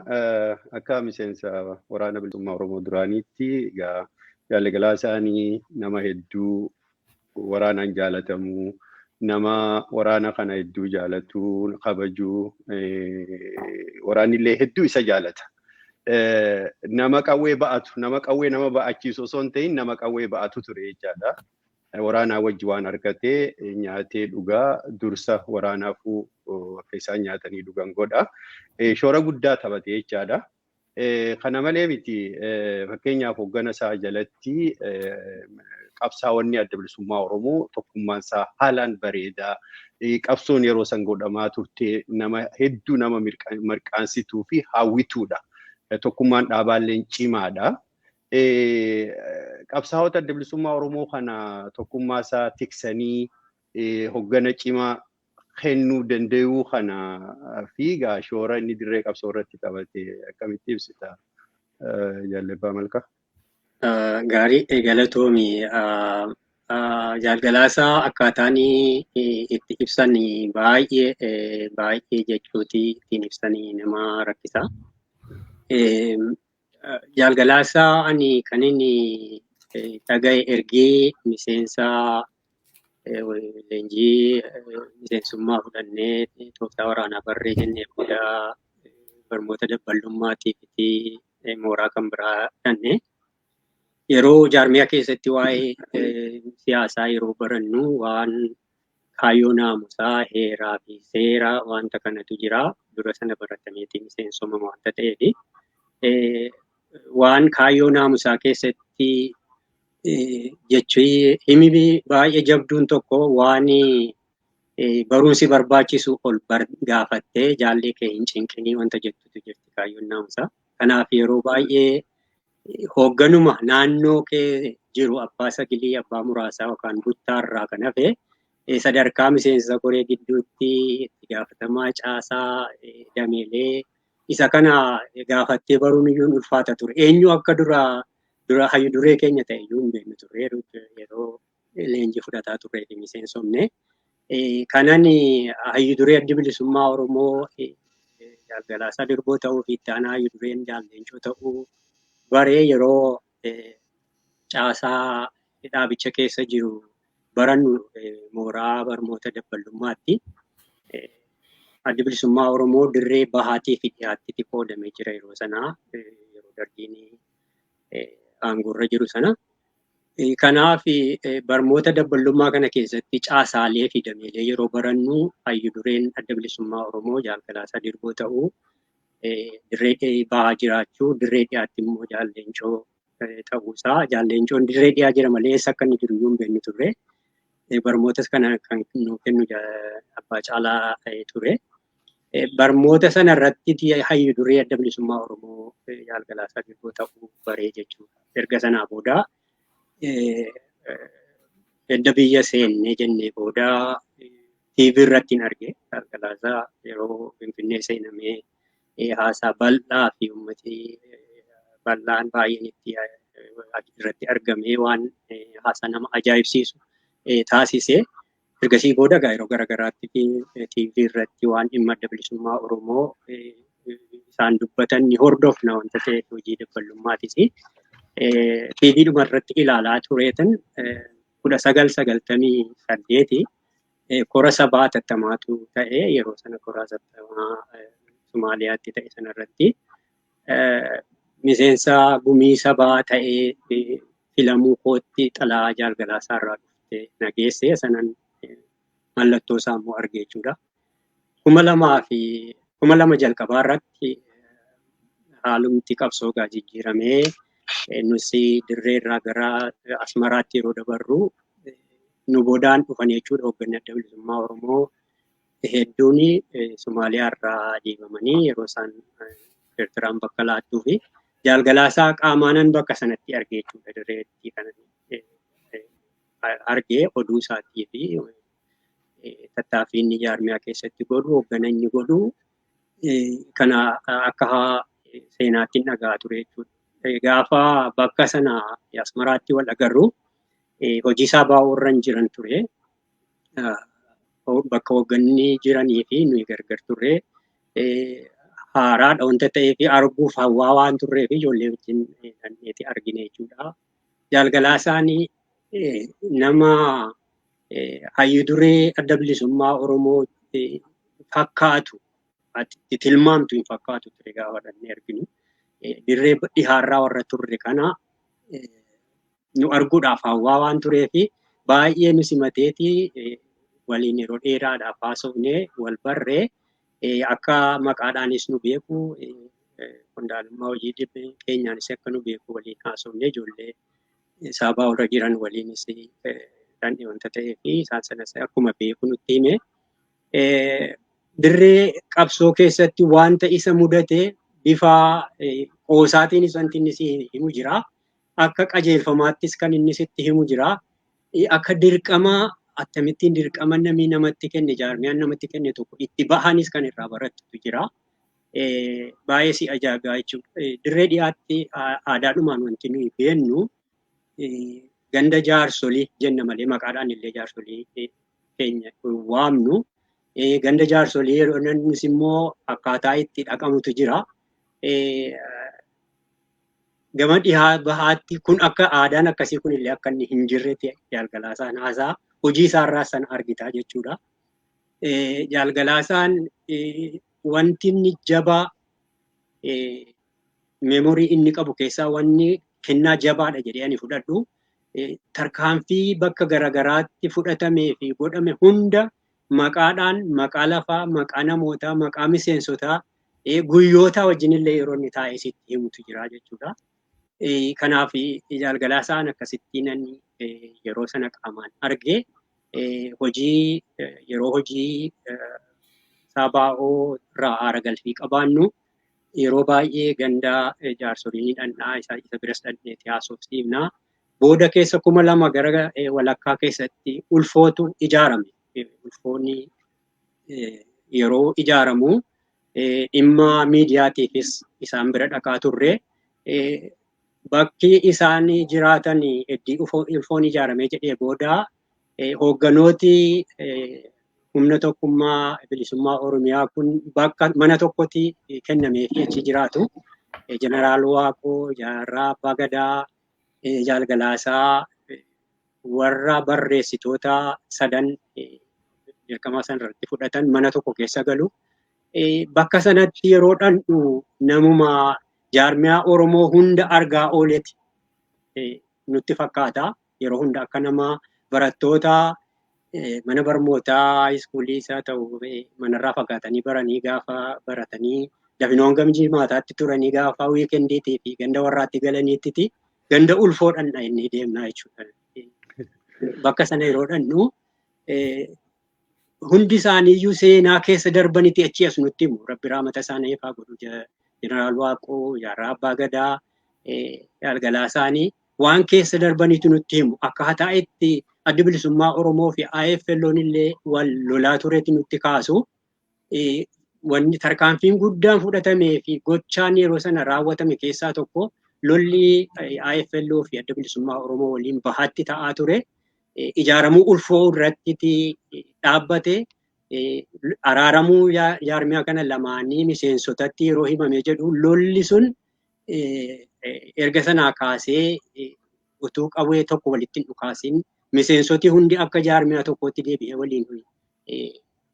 akka miseensa waraana bilisummaa Oromoo duraaniitti jaalli Galaasaanii nama hedduu waraanaan jaalatamu nama waraana kana hedduu jaalatu kabajuu waraanillee hedduu isa jaalata. Nama qawwee ba'atu nama qawwee nama ba'achiisu osoo hin ta'in nama qawwee ba'atu ture jechaadha. Waraanaa wajji waan argatee nyaatee dhugaa dursa waraanaafuu akka isaan nyaatanii dhugan godha. Shoora guddaa taphate jechaadha. Kana malee miti fakkeenyaaf hoggana isaa jalatti qabsaa'onni adda bilisummaa Oromoo tokkummaan isaa haalaan bareedaa. Qabsoon yeroo san godhamaa turte nama hedduu nama mirqaansituu fi hawwituudha. Tokkummaan dhaabaalleen cimaadha. Qabsaa'ota adda bilisummaa Oromoo kana tokkummaa isaa tiksanii hoggana cimaa kennuu danda'uu kana fi shoora inni dirree qabsoo irratti taphate akkamitti ibsita Jaallebbaa Malkaa? Gaarii galatoomi. Jaalgalaasaa akkaataan itti ibsan baay'ee jechuuti ittiin ibsanii nama rakkisa. Jaalgalaasaa ani kan inni dhagaye ergee miseensa leenjii miseensummaa fudhannee tooftaa waraanaa barree jennee booda barnoota dabbalummaatiif mooraa kan biraa dhannee yeroo jaarmiyaa keessatti waa'ee siyaasaa yeroo barannu waan kaayyoo naamusaa, heeraa fi seeraa wanta kanatu jira. Dura sana baratameetiin miseensoma wanta ta'eef waan kaayyoo naamusaa keessatti jechuun himi baay'ee jabduun tokko waan barumsi barbaachisu ol gaafattee jaallee kee hin cinqinii wanta jettutu jirti kaayyoon naamusaa. Kanaaf yeroo baay'ee hoogganuma naannoo kee jiru abbaa sagilii, abbaa muraasaa yookaan buttaarraa kan hafe sadarkaa miseensa koree gidduutti itti gaafatamaa caasaa dameelee isa kana gaafattee baruun iyyuu ulfaata ture. Eenyu akka dura hayyu duree keenya ta'e iyyuu hin beeknu turre yeroo leenjii fudhataa turre fi miseensomne. Kanan hayyu duree adda bilisummaa Oromoo Galgalaasaa Dirboo ta'uu fi itti aanaa hayyu dureen Jaalleencoo ta'uu baree yeroo caasaa dhaabicha keessa jiru barannu mooraa barnoota dabbalummaatti adda bilisummaa Oromoo dirree bahaatii fi dhiyaatti qoodamee jira yeroo sanaa yeroo dargiin aangoorra jiru sana. Kanaaf barnoota dabbalummaa kana keessatti caasaalee fi dameelee yeroo barannu hayyu dureen adda bilisummaa Oromoo Jaalgalaasaa Dirboo ta'uu dirree bahaa jiraachuu dirree dhiyaatti immoo Jaalleencoo ta'uusaa Jaalleencoon dirree dhiyaa jira malee eessa akka inni jiru iyyuu hin beeknu turre. Barnootas kana kan nu kennu abbaa caalaa ture. Barnoota sana irratti hayyu duree adda bilisummaa Oromoo Jaalgalaasaa Dirboo ta'uu baree jechuudha. Erga sanaa booda edda biyya seennee jennee booda TV irratti hin arge Jaalgalaasaa yeroo Finfinnee seenamee haasaa bal'aa fi uummati bal'aan baay'een itti irratti argamee waan haasaa nama ajaa'ibsiisu taasisee ergasii booda yeroo garaagaraatti TV irratti waan dhimma adda bilisummaa Oromoo isaan dubbatan ni hordofna wanta ta'eef hojii dabbalummaatis. TV dhuma irratti ilaalaa tureetan 1998 kora sabaa tattamaatu ta'ee yeroo sana kora tattamaa Somaaliyaatti ta'e sanarratti miseensa gumii sabaa ta'ee filamuu kootti xalaa Jaalgalaasaa irraa dhufte nageessee sanan mallattoo isaa immoo argee jechuudha. 2002 jalqabaa irratti haalumti qabsoo jijjiiramee nusi dirree irraa gara Asmaraatti yeroo dabarru nu boodaan dhufan jechuudha hoogganni adda bilisummaa Oromoo hedduun Somaaliyaa irraa deemamanii yeroo isaan Eertiraan bakka laattuu fi Jaalgalaasaa qaamaanan bakka sanatti argee jechuudha dirreetti kan argee oduu isaatii fi tattaaffii inni jaarmiyaa keessatti godhu hooggananni godhu kana akka seenaatti dhagaa ture jechuudha. Gaafa bakka sana Asmaraatti wal agarru hojii isaa baa'uurra hin jiran ture. Bakka hoogganni jiranii fi nuyi gargar turre haaraadha wanta ta'eef arguuf hawwaa waan turreef ijoollee wajjin dandeetti argine jechuudha. Jaalgalaasaan nama hayyu duree adda bilisummaa Oromoo fakkaatu tilmaamtu hin fakkaatu ture gaafa dhannee arginu. Dirree dhihaarraa warra turre kana nu arguudhaaf hawwaa waan tureef baay'ee nu simateeti waliin yeroo dheeraadhaaf haasofnee wal barree akka maqaadhaanis nu beeku qondaalummaa hojii keenyaanis akka nu beeku waliin haasofnee ijoollee sabaa warra jiran waliinis dandee wanta ta'eef isaan sanas akkuma beeku nutti hime. Dirree qabsoo keessatti wanta isa mudate bifa qoosaatiinis wanti inni si himu jira. Akka qajeelfamaattis kan inni sitti himu jira. Akka dirqamaa akkamittiin dirqama namni namatti kenne jaarmiyaan namatti kenne tokko itti bahanis kan irraa barattu jira. Baay'ee si ajaa'ibaa jechuudha. Dirree dhiyaatti aadaadhumaan wanti nuyi beennu ganda jaarsolii jenna malee maqaadhaan illee jaarsolii keenya waamnu. Ganda jaarsolii yeroo innis immoo akkaataa itti dhaqamutu jira. Gama dhihaa bahaatti kun akka aadaan akkasii kun illee akka inni hin jirretti Jaalgalaasaan haasaa hojii isaarraa san argitaa jechuudha. Jaalgalaasaan wanti inni jabaa meemorii inni qabu keessaa wanni kennaa jabaadha jedhee ani fudhadhu. Tarkaanfii bakka garaagaraatti fudhatamee fi godhame hunda maqaadhaan, maqaa lafaa, maqaa namootaa, maqaa miseensotaa, guyyoota wajjinillee yeroo inni taa'ee sitti himutu jira jechuudha. Kanaaf jaalgalaasaan akkasittiin yeroo sana qaamaan argee hojii yeroo hojii sabaa'oo irraa aara galfii qabaannu yeroo baay'ee gandaa jaarsoliin dhannaa isa biras dhadheeti haasofsiifnaa. Booda keessa 2000 gara walakkaa keessatti ulfootu ijaarame. Ulfoonni yeroo ijaaramu dhimma miidiyaatiifis isaan bira dhaqaa turre. Bakki isaan jiraatan heddii ulfoon ijaaramee jedhee booda hoogganooti humna tokkummaa bilisummaa Oromiyaa kun bakka mana tokkotti kennameefii achi jiraatu. Jeneraal Waaqoo, Jaarraa Abbaa Gadaa, Jaalgalaasaa warra barreessitoota sadan dirqama sanarratti fudhatan mana tokko keessa galu. Bakka sanatti yeroo dhandhu namuma jaarmiyaa Oromoo hunda argaa ooleeti nutti fakkaata. Yeroo hunda akka nama barattoota mana barnootaa iskuulii isaa ta'u manarraa fagaatanii baranii gaafa baratanii dafinoon gamjii maataatti turanii gaafa wiikendiitii fi ganda warraatti galaniitti ganda ulfoodhaan inni deemnaa jechuudha. Bakka sana yeroo dhannu hundi isaaniiyyuu seenaa keessa darbanitti achi as nutti himu. Rabbi raamata isaanii faa godhu. Jeneraal Waaqoo, Jaarraa Abbaa Gadaa, Jaalgalaasaanii waan keessa darbanitti nutti himu. Akkaataa itti adda bilisummaa Oromoo fi AFLO'n illee wal lolaa turetti nutti kaasu. Wanni tarkaanfiin guddaan fudhatamee fi gochaan yeroo sana raawwatame keessaa tokko lolli AFLO fi adda bilisummaa Oromoo waliin bahaatti ta'aa ture. Ijaaramuu ulfoo irratti dhaabbate araaramuu jaarmiyaa kana lamaanii miseensotatti yeroo himamee jedhu lolli sun erga sanaa kaasee utuu qawwee tokko walitti hin dhukaasin miseensoti hundi akka jaarmiyaa tokkotti deebi'ee waliin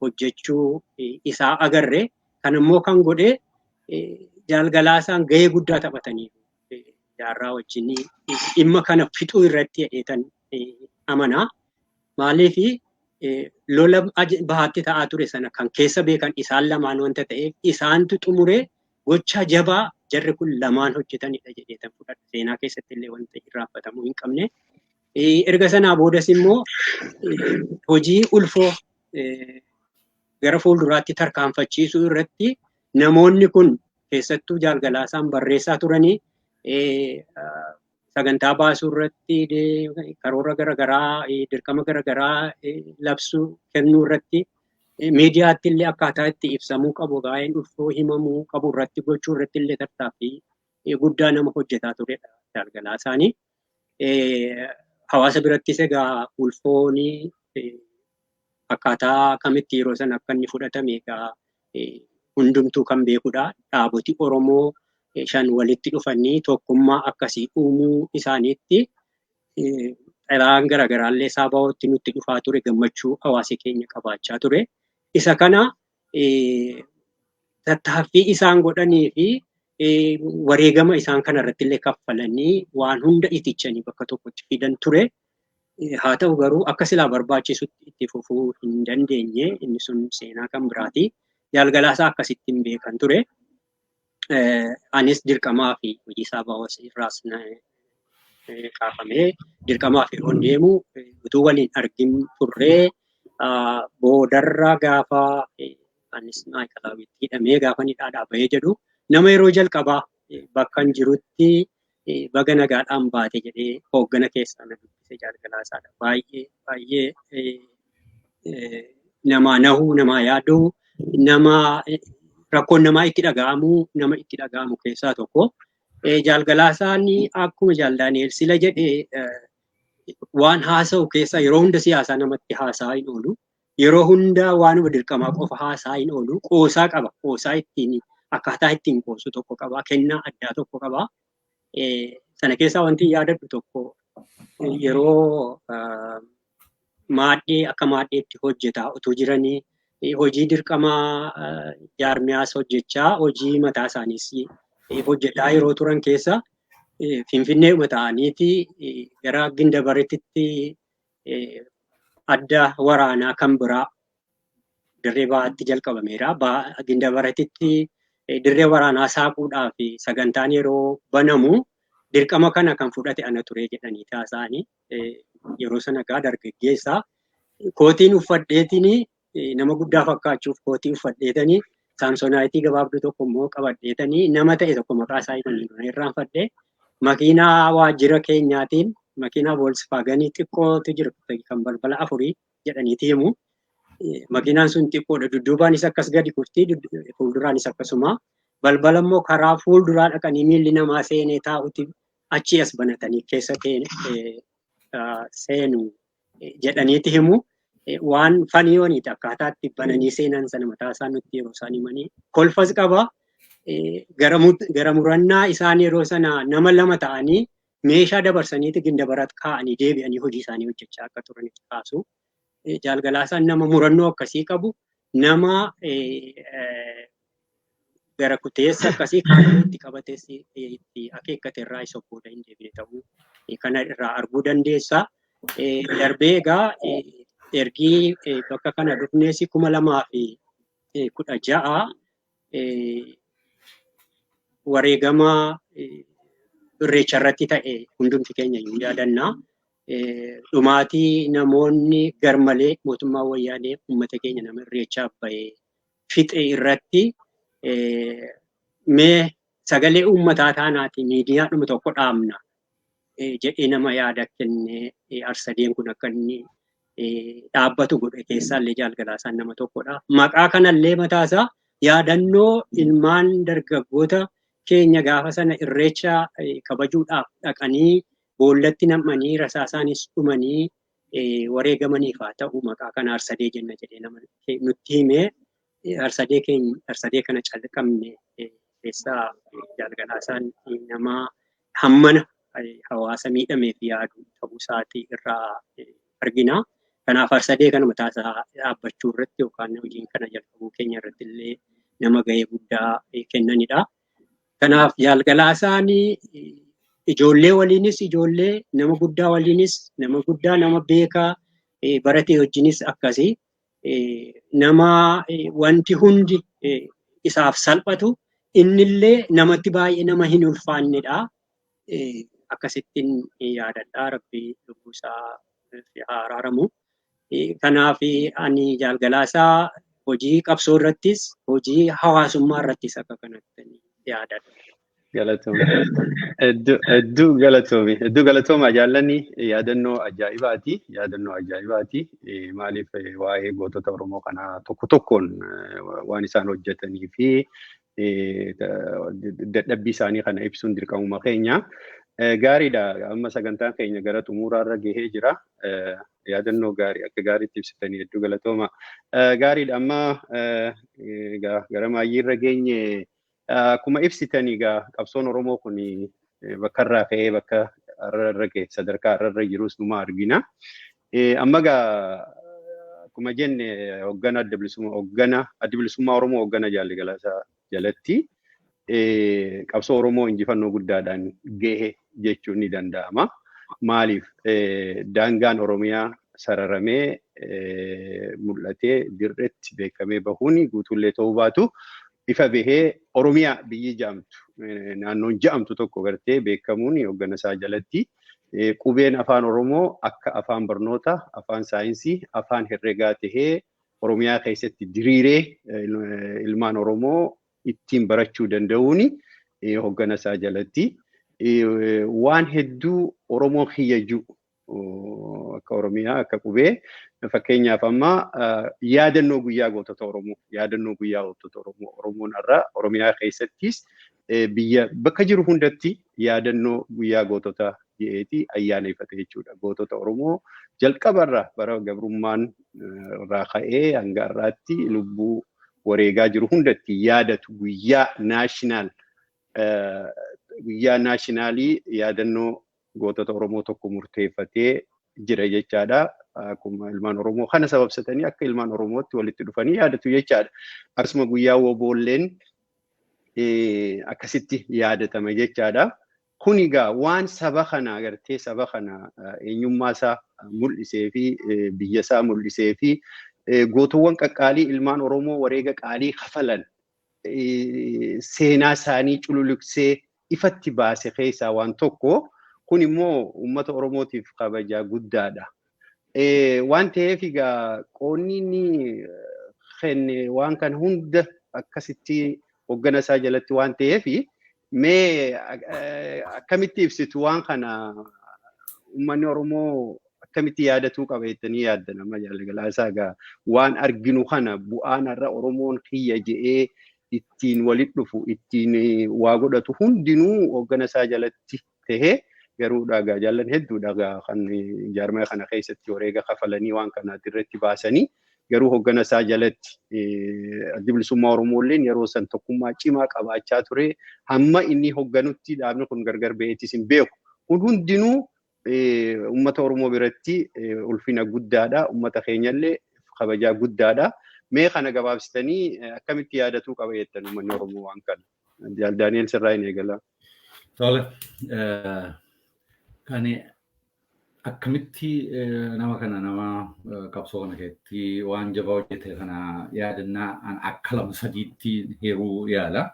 hojjechuu isaa agarre. Kan immoo kan godhe Jaalgalaasaan gahee guddaa taphatanii jaarraa wajjin dhimma kana fixuu irratti hedheetan amanaa. Maaliif lola bahaatti ta'aa ture sana kan keessa beekan isaan lamaan wanta ta'eef isaantu xumuree gochaa jabaa jarri kun lamaan hojjetanidha jedheetan fudhadha. Seenaa keessatti illee wanta irraanfatamuu hin qabne. Erga sanaa boodas immoo hojii ulfoo gara fuulduraatti tarkaanfachiisuu irratti namoonni kun keessattuu Jaalgalaasaan barreessaa turanii sagantaa baasuu irratti karoora garaagaraa dirqama garaagaraa labsuu kennuu irratti miidiyaatti illee akkaataa itti ibsamuu qabu gaa'een ulfoo himamuu qabu irratti gochuu irratti illee tattaaffii guddaa nama hojjetaa turedha Jaalgalaasaanii. Hawaasa birattis egaa ulfooni akkaataa kamitti yeroo sana akka inni fudhatame egaa hundumtuu kan beekudha. Dhaaboti Oromoo 5 walitti dhufanii tokkummaa akkasii uumuu isaaniitti xalayaan garaagaraallee sabaa'ootti nutti dhufaa ture, gammachuu hawaasi keenya qabaachaa ture. Isa kana tattaaffii isaan godhanii fi wareegama isaan kanarratti illee kaffalanii waan hunda itichanii bakka tokkotti fidan ture. Haa ta'u garuu akka silaa barbaachisutti itti fufuu hin dandeenye. Inni sun seenaa kan biraati. Jaalgalaasaa akkasittiin beekan ture. Anis dirqamaa fi hojii sabaa'oo irraas kaafamee dirqamaa fi on deemu utuu waliin argin turree boodarra gaafa anis maayikalaawwitti hidhamee gaafa ni dhaadhaabee jedhu nama yeroo jalqabaa bakka hin jirutti baga nagaadhaan baate jedhee hooggana keessaa na dubbise Jaalgalaasaadha. Baay'ee nama nahuu, nama yaaduu, nama rakkoon namaa itti dhaga'amu keessaa tokko. Jaalgalaasaan akkuma Jaal Daani'el sila jedhee waan haasa'u keessaa yeroo hunda siyaasaa namatti haasaa hin oolu. Yeroo hunda waanuma dirqamaa qofa haasaa hin oolu. Qoosaa qaba. Qoosaa ittiin akkaataa ittiin qoosu tokko qaba. Kennaa addaa tokko qaba. Sana keessaa wanti yaadadhu tokko yeroo maadhee akka maadheetti hojjetaa utuu jiranii hojii dirqamaa jaarmiyaas hojjechaa hojii mataa isaaniis hojjetaa yeroo turan keessa Finfinnee ta'aniiti gara Gindabaratitti adda waraanaa kan biraa dirree bahaatti jalqabameera. Gindabaratitti dirree waraanaa saaquudhaaf sagantaan yeroo banamu dirqama kana kan fudhate ana ture jedhanii taasisanii yeroo sana gaa dargaggeessa kootiin uffadheetiin nama guddaa fakkaachuuf kootii uffadheetanii saamsonaayitii gabaabduu tokko immoo qabadheetanii nama ta'e tokko maqaa isaa himanii irraanfadhee makiinaa waajjira keenyaatiin makiinaa Volkswagenii xiqqootu jira kan balbala 4 jedhaniiti himu. Makiinaan sun xiqqoodha. Dudduubaanis akkas gadi kurtii fuulduraanis akkasuma balbala immoo karaa fuulduraa dhaqanii miilli namaa seenee taa'utti achi as banatanii keessa seenu jedhaniiti himu. Waan faniyooniidha akkaataa itti bananii seenan sana mataa isaa nutti yeroo isaan himanii kolfas qaba. Gara murannaa isaan yeroo sana nama lama ta'anii meeshaa dabarsaniiti Gindabarat kaa'anii deebi'anii hojii isaanii hojjechaa akka turaniif kaasu. Jaalgalaasaan nama murannoo akkasii qabu nama gara kuteessa akkasii kan itti qabates itti akeekkate irraa isa booda hin deebine ta'uu kana irraa arguu dandeessa. Darbee egaa ergii bakka kana dhufnees 2016 wareegama irreecha irratti ta'e hundumti keenya iyyuu yaadanna. Dhumaatii namoonni garmalee mootummaa wayyaanee uummata keenya nama irreechaaf bahee fixe irratti mee sagalee uummataa taanaati miidiyaa dhuma tokko dhaamna jedhee nama yaada kennee Arsadeen kun akka inni dhaabbatu godhe keessaallee Jaalgalaasaan nama tokkodha. Maqaa kanallee mataasaa yaadannoo ilmaan dargaggoota keenya gaafa sana irreecha kabajuudhaaf dhaqanii boollatti nam'anii rasaasaanis dhumanii wareegamaniif haa ta'u maqaa kana Arsadee jenna jedhee nama nutti himee Arsadee kana calqabne keessaa Jaalgalaasaan nama hammana hawaasa miidhameef yaadu ta'uu isaatii irraa argina. Kanaaf Arsadee kana mataasaa dhaabbachuu irratti yookaan hojiin kana jalqabuu keenya irratti illee nama gahee guddaa kennanidha. Kanaaf Jaalgalaasaan ijoollee waliinis ijoollee nama guddaa waliinis nama guddaa nama beekaa baratee wajjinis akkasii nama wanti hundi isaaf salphatu innillee namatti baay'ee nama hin ulfaannedha. Akkasittiin yaadadhaa rabbii lubbuu isaa haa araaramu. Kanaaf ani Jaalgalaasaa hojii qabsoo irrattis hojii hawaasummaa irrattis akka kanatti yaadadha. Hedduu galatooma jaallanni yaadannoo ajaa'ibaati. Maaliif waa'ee gootota Oromoo kanaa tokko tokkoon waan isaan hojjetanii fi dadhabbii isaanii kana ibsuun dirqamuma keenya. Gaariidha. Amma sagantaan keenya gara xumuraarra gahee jira. Yaadannoo gaarii akka gaariitti ibsitanii hedduu galatooma. Gaariidha. Amma gara maayyiirra geenye akkuma ibsitanii egaa qabsoon Oromoo kun bakka irraa ka'ee bakka irra ga'e sadarkaa irra jirus numa argina. Amma egaa akkuma jenne hoggana adda bilisummaa Oromoo hoggana Jaalgalaasaa jalatti qabsoo Oromoo injifannoo guddaadhaan gahe jechuun ni danda'ama. Maaliif daangaan Oromiyaa sararamee mul'atee dirreetti beekamee bahuun guutuullee ta'uu baatu ifa bahee Oromiyaa biyyi jaamtu naannoon jaamtu tokko gartee beekamuun hoggana isaa jalatti qubeen afaan Oromoo akka afaan barnoota, afaan saayinsii, afaan herregaa tahee Oromiyaa keessatti diriiree ilmaan Oromoo ittiin barachuu danda'uun hoggana isaa jalatti waan hedduu Oromoo hiyyaju akka Oromiyaa akka qubee fakkeenyaaf amma yaadannoo guyyaa gootota Oromoo Oromoon irraa Oromiyaa keessattis biyya bakka jiru hundatti yaadannoo guyyaa gootota jedheeti ayyaaneffate jechuudha. Gootota Oromoo jalqabarraa bara gabrummaan irraa ka'ee hanga har'aatti lubbuu wareegaa jiru hundatti yaadatu guyyaa naashinaalii yaadannoo gootota Oromoo tokko murteeffatee jira jechaadha. akkuma ilmaan Oromoo kana sababsatanii akka ilmaan Oromootti walitti dhufanii yaadatu jechaadha. Akkasuma guyyaa woboolleen akkasitti yaadatama jechaadha. Kun egaa waan saba kana agartee saba kana eenyummaa isaa mul'isee fi biyya isaa mul'isee fi gootuwwan qaqqaalii ilmaan Oromoo wareega qaalii kafalan seenaa isaanii cululuqsee ifatti baase keessaa waan tokko kun immoo uummata Oromootiif kabajaa guddaadha. Waan ta'eef egaa qoonni inni kenne waan kan hunda akkasitti hoggana isaa jalatti waan ta'eef mee akkamitti ibsitu waan kana uummanni Oromoo akkamitti yaadatuu qaba jettanii yaadda nama jaallagalaasaa egaa waan arginu kana bu'aan irra Oromoon kiyya je'ee ittiin walitti dhufu ittiin waa godhatu hundinuu hoggana isaa jalatti tahee garuu dhagaa jaallan hedduu dhagaa kan jaarmaa kana keessatti wareega kafalanii waan kanaatti irratti baasanii garuu hoggana isaa jalatti adda bilisummaa Oromooleen yeroo san tokkummaa cimaa qabaachaa ture hamma inni hogganutti dhaabni kun gargar ba'eetis hin beeku. Kun hundinuu uummata Oromoo biratti ulfina guddaadha. Uummata keenyallee kabajaa guddaadha. Mee kana gabaabsitanii akkamitti yaadatuu qaba jettan uummanni Oromoo waan kana? Jaal Daani'el sirraa hin eegala. Tole. Kan akkamitti nama kana nama qabsoo kana keessatti waan jabaa hojjete kana yaadannaa akka lama sadiitti heeruu yaala.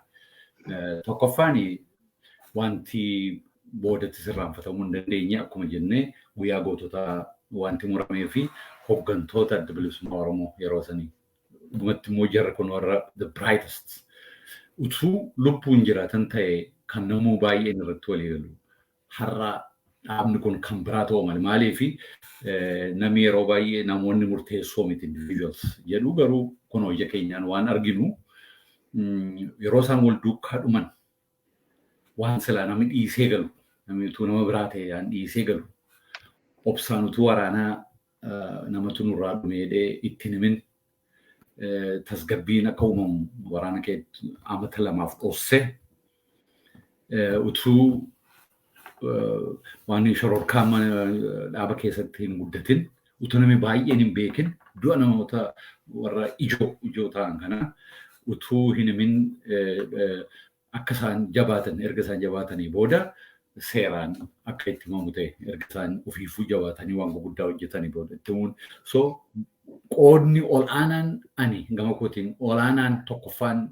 Tokkoffaan wanti boodatti sirraanfatamuu hin dandeenye akkuma jennee guyyaa goototaa wanti muramee fi hooggantoota adda bilisummaa Oromoo yeroo sanii. Dhumatti immoo jarri kun warra the brightest. Utuu lubbuun jiraatan ta'e kan namuu baay'een irratti walii galu. Har'a dhaabni kun kan biraa ta'u maaliif namni yeroo baay'ee namoonni murteessoo miti individuals jedhu garuu kun hojii keenyaan waan arginu yeroo isaan wal duukaa dhuman waan silaa namni dhiisee galu namni utuu nama biraa ta'e yaan dhiisee galu obsaan utuu waraanaa namatu nurraa dhumeedhee ittiin himin tasgabbiin akka uumamu waraana keetti amata lamaaf dhossee utuu waan shororkaa dhaaba keessatti hin guddatin utuu namni baay'een hin beekin du'a namoota warra ijoo ta'an kana utuu hin himin akka isaan jabaatan erga isaan jabaatanii booda seeraan akka itti himamu ta'e erga isaan ofiifuu jabaatanii waan gurguddaa hojjetanii booda itti himuun so qoodni ol'aanaan ani gama kootiin ol'aanaan tokkoffaan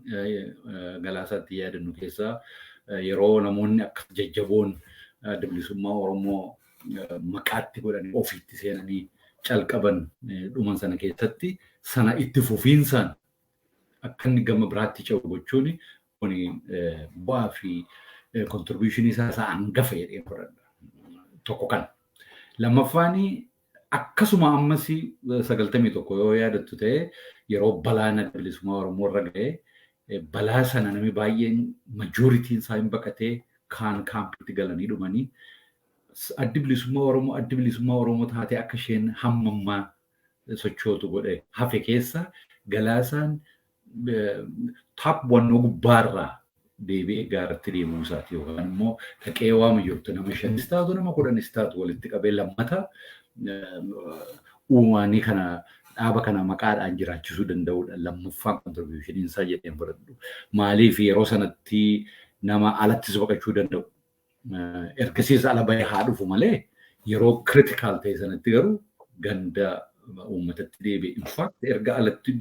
galaasaatti yaadannu keessaa yeroo namoonni akka jajjaboon adda bilisummaa Oromoo maqaatti godhanii ofiitti seenanii calqaban dhuman sana keessatti sana itti fufiinsaan akka inni gama biraatti ce'u gochuun kun bu'aa fi contribution isaa hangafa jedhee fudhadha. Tokko kan lammaffaan akkasuma ammas 91 yoo yaadattu ta'e yeroo balaan adda bilisummaa Oromoo irra ga'e balaa sana namni baay'een majoritiin isaa hin baqatee kaan kaampitti galanii dhumanii addi bilisummaa Oromoo taatee akka isheen hammammaa sochootu godhe hafe keessa galaasaan taap wannoo gubbaarraa deebi'ee gaaratti deemuu isaati yookaan immoo dhaqee waama jirtu nama 5 taatu nama 10 taatu walitti qabee lammata uumanii kana dhaaba kana maqaadhaan jiraachisuu danda'udha lammaffaan contribution isaa jedheen fudhadhu. Maaliif yeroo sanatti nama alattis baqachuu danda'u. Ergasiis ala bahee haa dhufu malee yeroo critical ta'e sanatti garuu ganda uummatatti deebi'e. In fact erga alatti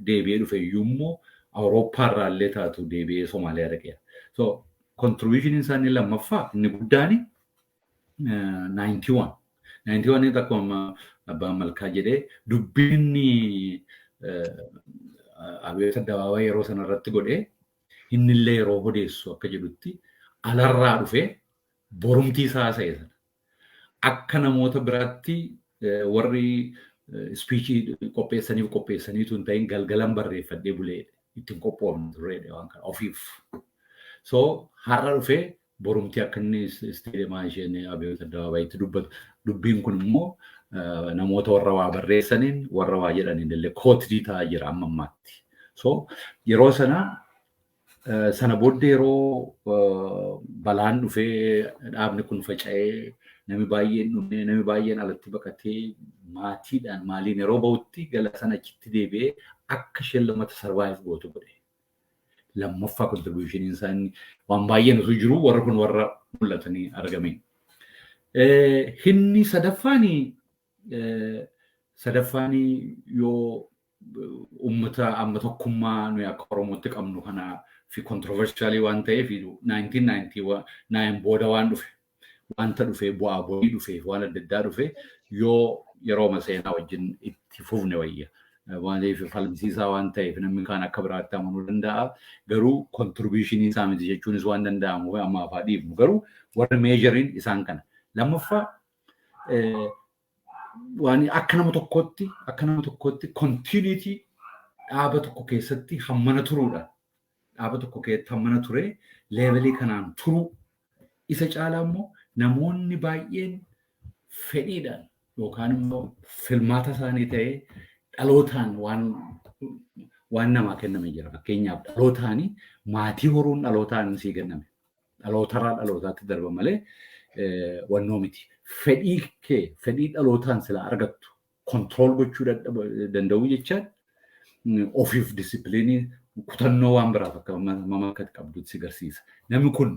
deebi'ee dhufe iyyuu Awurooppaa irraa illee taatu deebi'ee Somaaliyaa dhaqeera. So contribution isaanii lammaffaa inni guddaani 91. 91 akkuma abbaan malkaa jedhee dubbinni Abeet Addabaabaa yeroo sanarratti godhee innillee yeroo odeessu akka jedhutti alarraa dhufee borumtii isaa ta'e sana akka namoota biraatti warri speechii qopheessaniitu hin ta'in galgalan barreeffadhee bulee ittiin qophoofnu turreedha waan kana ofiif. So har'a dhufee borumtii akka inni isteediyemaa isheen Abeet Addabaabaatti dubbatu dubbiin kun immoo namoota warra waa barreessaniin warra waa jedhaniin illee kootii ta'aa jira amma ammaatti. So yeroo sana sana booddee yeroo balaan dhufee dhaabni kun faca'ee namni baay'een dhumee namni baay'een alatti baqatee maatiidhaan maaliin yeroo bahutti gala sana achitti deebi'ee akka isheen lammata sarvaayiv gootu godhe. Lammaffaa kontribuushiniin isaanii waan baay'een osoo jiru warra kun warra mul'atanii argame. Inni sadaffaanii yoo uummata amma tokkummaa nuyi akka Oromootti qabnu kana fi controversially waan ta'eef 1999 booda waan dhufe wanta dhufe bu'aa bu'ii dhufe waan adda addaa dhufe yoo yeroo maseenaa wajjin itti fufne wayya. Waan ta'eef falmisiisaa waan ta'eef namni kaan akka biraatti amanuu danda'a. Garuu contributionii isaa miti jechuunis waan danda'amu amma afaa dhiifnu garuu warri meejariin isaan kana. Lammaffaa waan akka nama tokkotti continuity dhaaba tokko keessatti hammana turuudha. Dhaaba tokko keessatti hammana ture levelii kanaan turuu isa caalaa immoo namoonni baay'een fedhiidhaan yookaan immoo filmaata isaanii ta'ee dhalootaan waan namaa kenname jira. Fakkeenyaaf dhalootaan maatii horuun dhalootaan sii kenname. Dhalootarraa dhalootaatti darba malee wannoo miti. Fedhii dhalootaan sila argattu control gochuu danda'u jechaan ofiif disipiliinii kutannoo waan biraaf akka mama akkatti qabdutti si garsiisa. Namni kun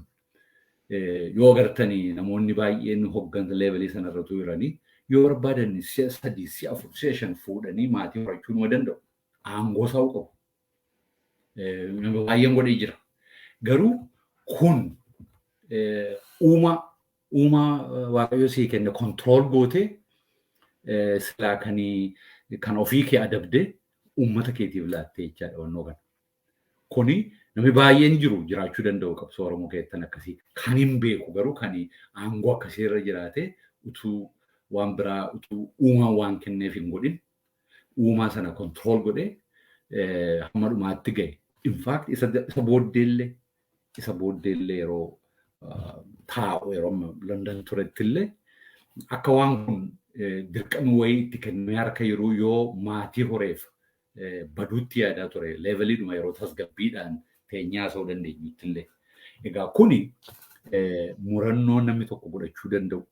yoo agartanii namoonni baay'een hooggansa levelii sanarratu jiranii yoo barbaadan 3, 4, 5 fuudhanii maatii horachuu numa danda'u. Aangoo isaa qabu. Nama baay'een godhee jira. Garuu kun uumaa waaqayyo sii kenne control gootee silaa kan ofii kee adabdee uummata keetiif laattee jechaadha wannoo kana. Kuni namni baay'een jiraachuu danda'u qabsoo Oromoo keessatti akkasii. Kan hin beeku garuu kan aangoo akkasii irra jiraate utuu waan biraa utuu uumaa waan kenneef hin godhin uumaa sana control godhee hamma dhumaatti gahe. In fact isa booddeellee yeroo taa'u yeroo London turetti illee akka waan kun dirqama wayii itti kennamee harka yeroo yoo maatii horeef baduutti yaadaa ture leeveliidhuma yeroo tasgabbiidhaan teenyaa ta'uu dandeenyutti illee. Egaa kuni murannoo namni tokko godhachuu danda'u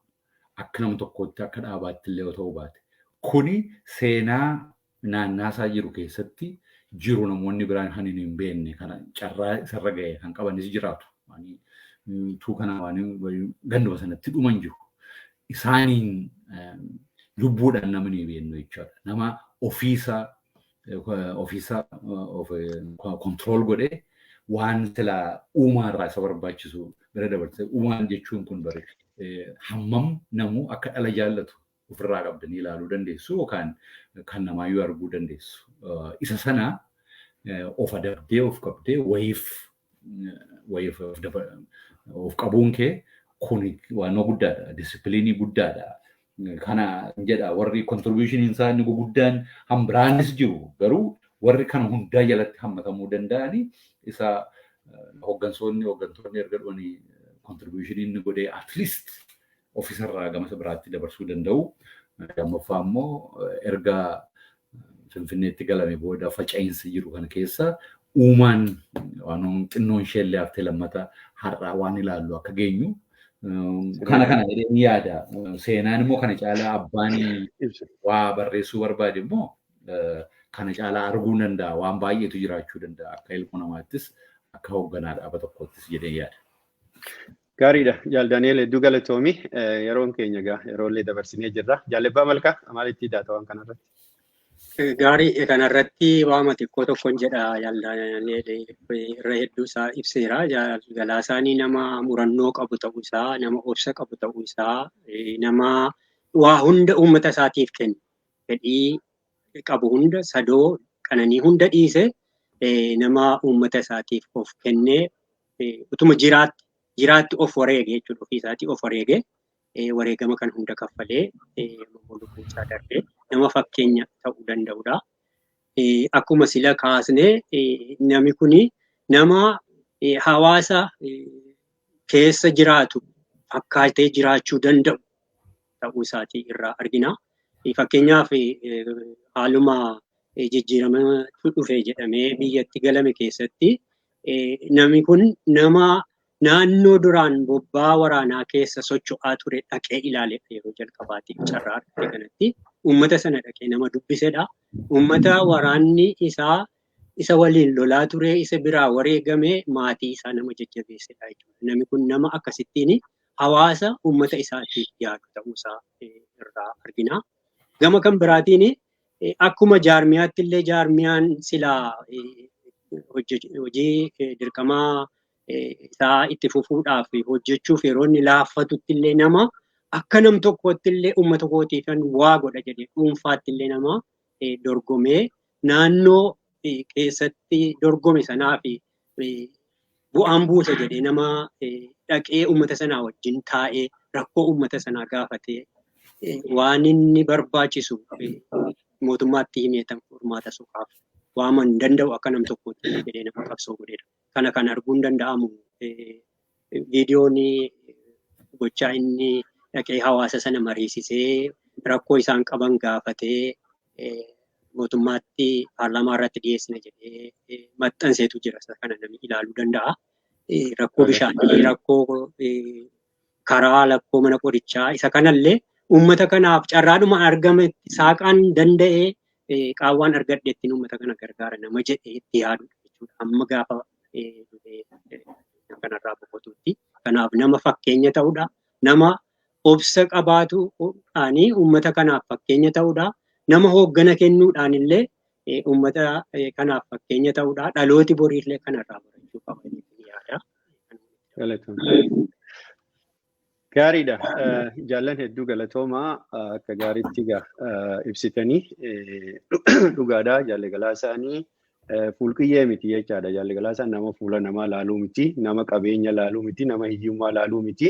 akka nama tokkootti akka dhaabaatti illee yoo ta'uu baate. Kuni seenaa naannaasaa jiru keessatti jiru namoonni biraan kan hin beekne kana carraa isarra ga'e kan qabanis jiraatu. Tuu kana waan ganduma sanatti dhuman jiru. Isaaniin lubbuudhaan namni hin beeknu jechuudha. Nama ofiisaa control godhee waan sila uumaarraa isa barbaachisu bira dabarsee uumaan jechuun kun bare hammam namu akka dhala jaallatu ofirraa qabdanii ilaaluu dandeessu yookaan kan namaayyuu arguu dandeessu. Isa sana of adabdee of qabdee wayiif of qabuun kee kun waan guddaadha. Disipiliinii guddaadha. Kana jedha warri contributionin isaanii guguddaan hambiraanis jiru garuu warri kana hundaa jalatti hammatamuu danda'anii isa hooggantoonni erga dhufanii contributionin godhee at least ofisarraa gama biraatti dabarsuu danda'u. Lammaffaa immoo erga Finfinneetti galame booda faca'insi jiru kana keessa uumaan waan xinnoon isheellee haftee lammata har'aa waan ilaallu akka geenyu kana jedhanii yaada. Seenaan immoo kana caalaa abbaan waa barreessuu barbaade immoo kana caalaa arguu danda'a. Waan baay'eetu jiraachuu danda'a. Akka ilma namaattis akka hoogganaa dhaaba tokkottis jedhee yaada. Gaariidha. Jaal Daani'el hedduu galatoomii yeroon keenya yeroollee dabarsinee jirra. Jaalebbaa Malkaa maalitti daata waan kanarratti? Gaarii kanarratti waama xiqqoo tokkoon jedha Jaal Daani'el irra hedduu isaa ibseera. Galaasaanii nama murannoo qabu ta'uu isaa, nama obsa qabu ta'uu isaa, nama waa hunda uummata isaatiif kennu. Fedhii qabu hunda sadoo qananii hunda dhiise nama uummata isaatiif of kennee utuma jiraatti of wareege jechuudha. Ofii isaatii of wareege wareegama kan hunda kaffalee lubbuu isaa darbee nama fakkeenya ta'uu danda'udha. Akkuma sila kaasnee namni kuni nama hawaasa keessa jiraatu fakkaatee jiraachuu danda'u ta'uu isaatii irraa argina. Fakkeenyaaf haaluma jijjiiramatu dhufe jedhamee biyyatti galame keessatti namni kun nama naannoo duraan bobbaa waraanaa keessa socho'aa ture dhaqee ilaale yeroo jalqabaatiif carraa argate kanatti uummata sana dhaqee nama dubbisedha. Uummata waraanni isaa isa waliin lolaa ture isa biraa wareegame maatii isaa nama jajjabeessedha jechuudha. Namni kun nama akkasittiin hawaasa uummata isaatiif yaadu ta'uusaa irraa argina. Gama kan biraatiin akkuma jaarmiyaatti illee jaarmiyaan silaa hojii dirqamaa isaa itti fufuudhaaf hojjechuuf yeroo inni laaffatutti illee nama akka nam tokkotti illee uummata kootiifan waa godha jedhee dhuunfaatti illee nama dorgomee naannoo keessatti dorgome sanaaf bu'aan buusa jedhee nama dhaqee uummata sanaa wajjin taa'ee rakkoo uummata sanaa gaafatee waan inni barbaachisu mootummaatti himeetan furmaata suuqaaf waaman danda'u akka nam tokkotti jedhee nama qabsoo godheedha. Kana kan arguun danda'amu viidiyoon gochaa inni dhaqee hawaasa sana mariisisee rakkoo isaan qaban gaafatee mootummaatti paarlaamaa irratti dhiyeessina jedhee maxxanseetu jira. Kana namni ilaaluu danda'a. Rakkoo bishaanii, rakkoo karaa, rakkoo mana qorichaa isa kanallee uummata kanaaf carraadhuma argame saaqaan danda'ee qaawwaan argadheettiin uummata kana gargaara nama jedhee itti yaadudha jechuudha. Amma gaafa kanarraa boqotuutti. Kanaaf nama fakkeenya ta'uudha. Nama obsa qabaatuudhaan uummata kanaaf fakkeenya ta'uudha. Nama hooggana kennuudhaan illee uummata kanaaf fakkeenya ta'uudha. Dhalooti boriillee kanarraa barachuu qaba yaada. Gaariidha. Jaallan hedduu galatoomaa akka gaariitti ibsitanii dhugaadha. Jaalli Galaasaanii fuulqiyyee miti jechaadha. Jaalli Galaasaan nama fuula namaa laaluu miti, nama qabeenya laaluu miti, nama hiyyummaa laaluu miti,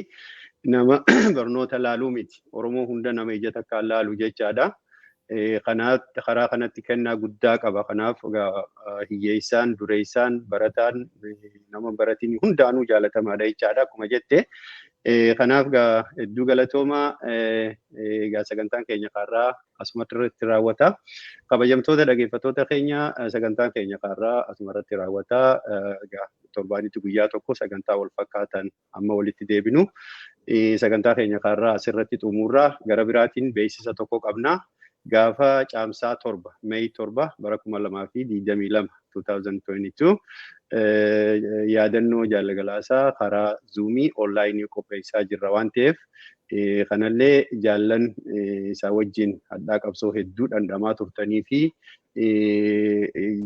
nama barnoota laaluu miti. Oromoo hunda nama ija takkaan laalu jechaadha. Karaa kanatti kennaa guddaa qaba. Kanaaf hiyyeessaan, dureessaan, barataan, nama baratiin hundaanuu jaalatamaadha jechaadha. Akkuma jette. Kanaaf hedduu galatoomaa sagantaan keenya kaarraa asumarratti raawwata. Kabajamtoota dhaggeeffattoota keenya sagantaan keenya kaarraa asumarratti raawwata. Torbaanitti guyyaa tokko sagantaa wal fakkaatan amma walitti deebinu. Sagantaa keenya kaarraa asirratti xumurra gara biraatiin beeksisa tokko qabna. Gaafa caamsaa 7 Meey 7 bara 2022 yaadannoo Jaalli Galaasaa karaa zuumii onlaayinii qopheessaa jirra waan ta'eef kanallee jaallan isaa wajjin hadhaa qabsoo hedduu dhandhamaa turtanii fi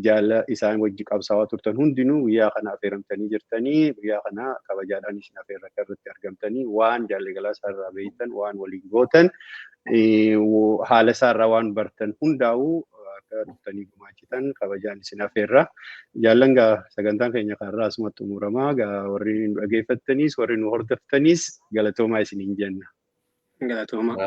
jaalla isaan wajji qabsaawaa turtan hundinuu guyyaa kana affeeramtanii jirtanii guyyaa kana kabajaadhaan isin affeerra irratti argamtanii waan Jaalli Galaasaa irraa beektan waan waliin gootan haala isaarraa waan bartan hundaa'uu akka dhuftanii gumaachitan kabajaan isin affeerra. Jaallan sagantaan keenya kaarraa asumatti xumuramaa warri nu dhaggeeffattanis warri nu hordoftaniis galatoomaa isiniin jenna. Galatoomaa.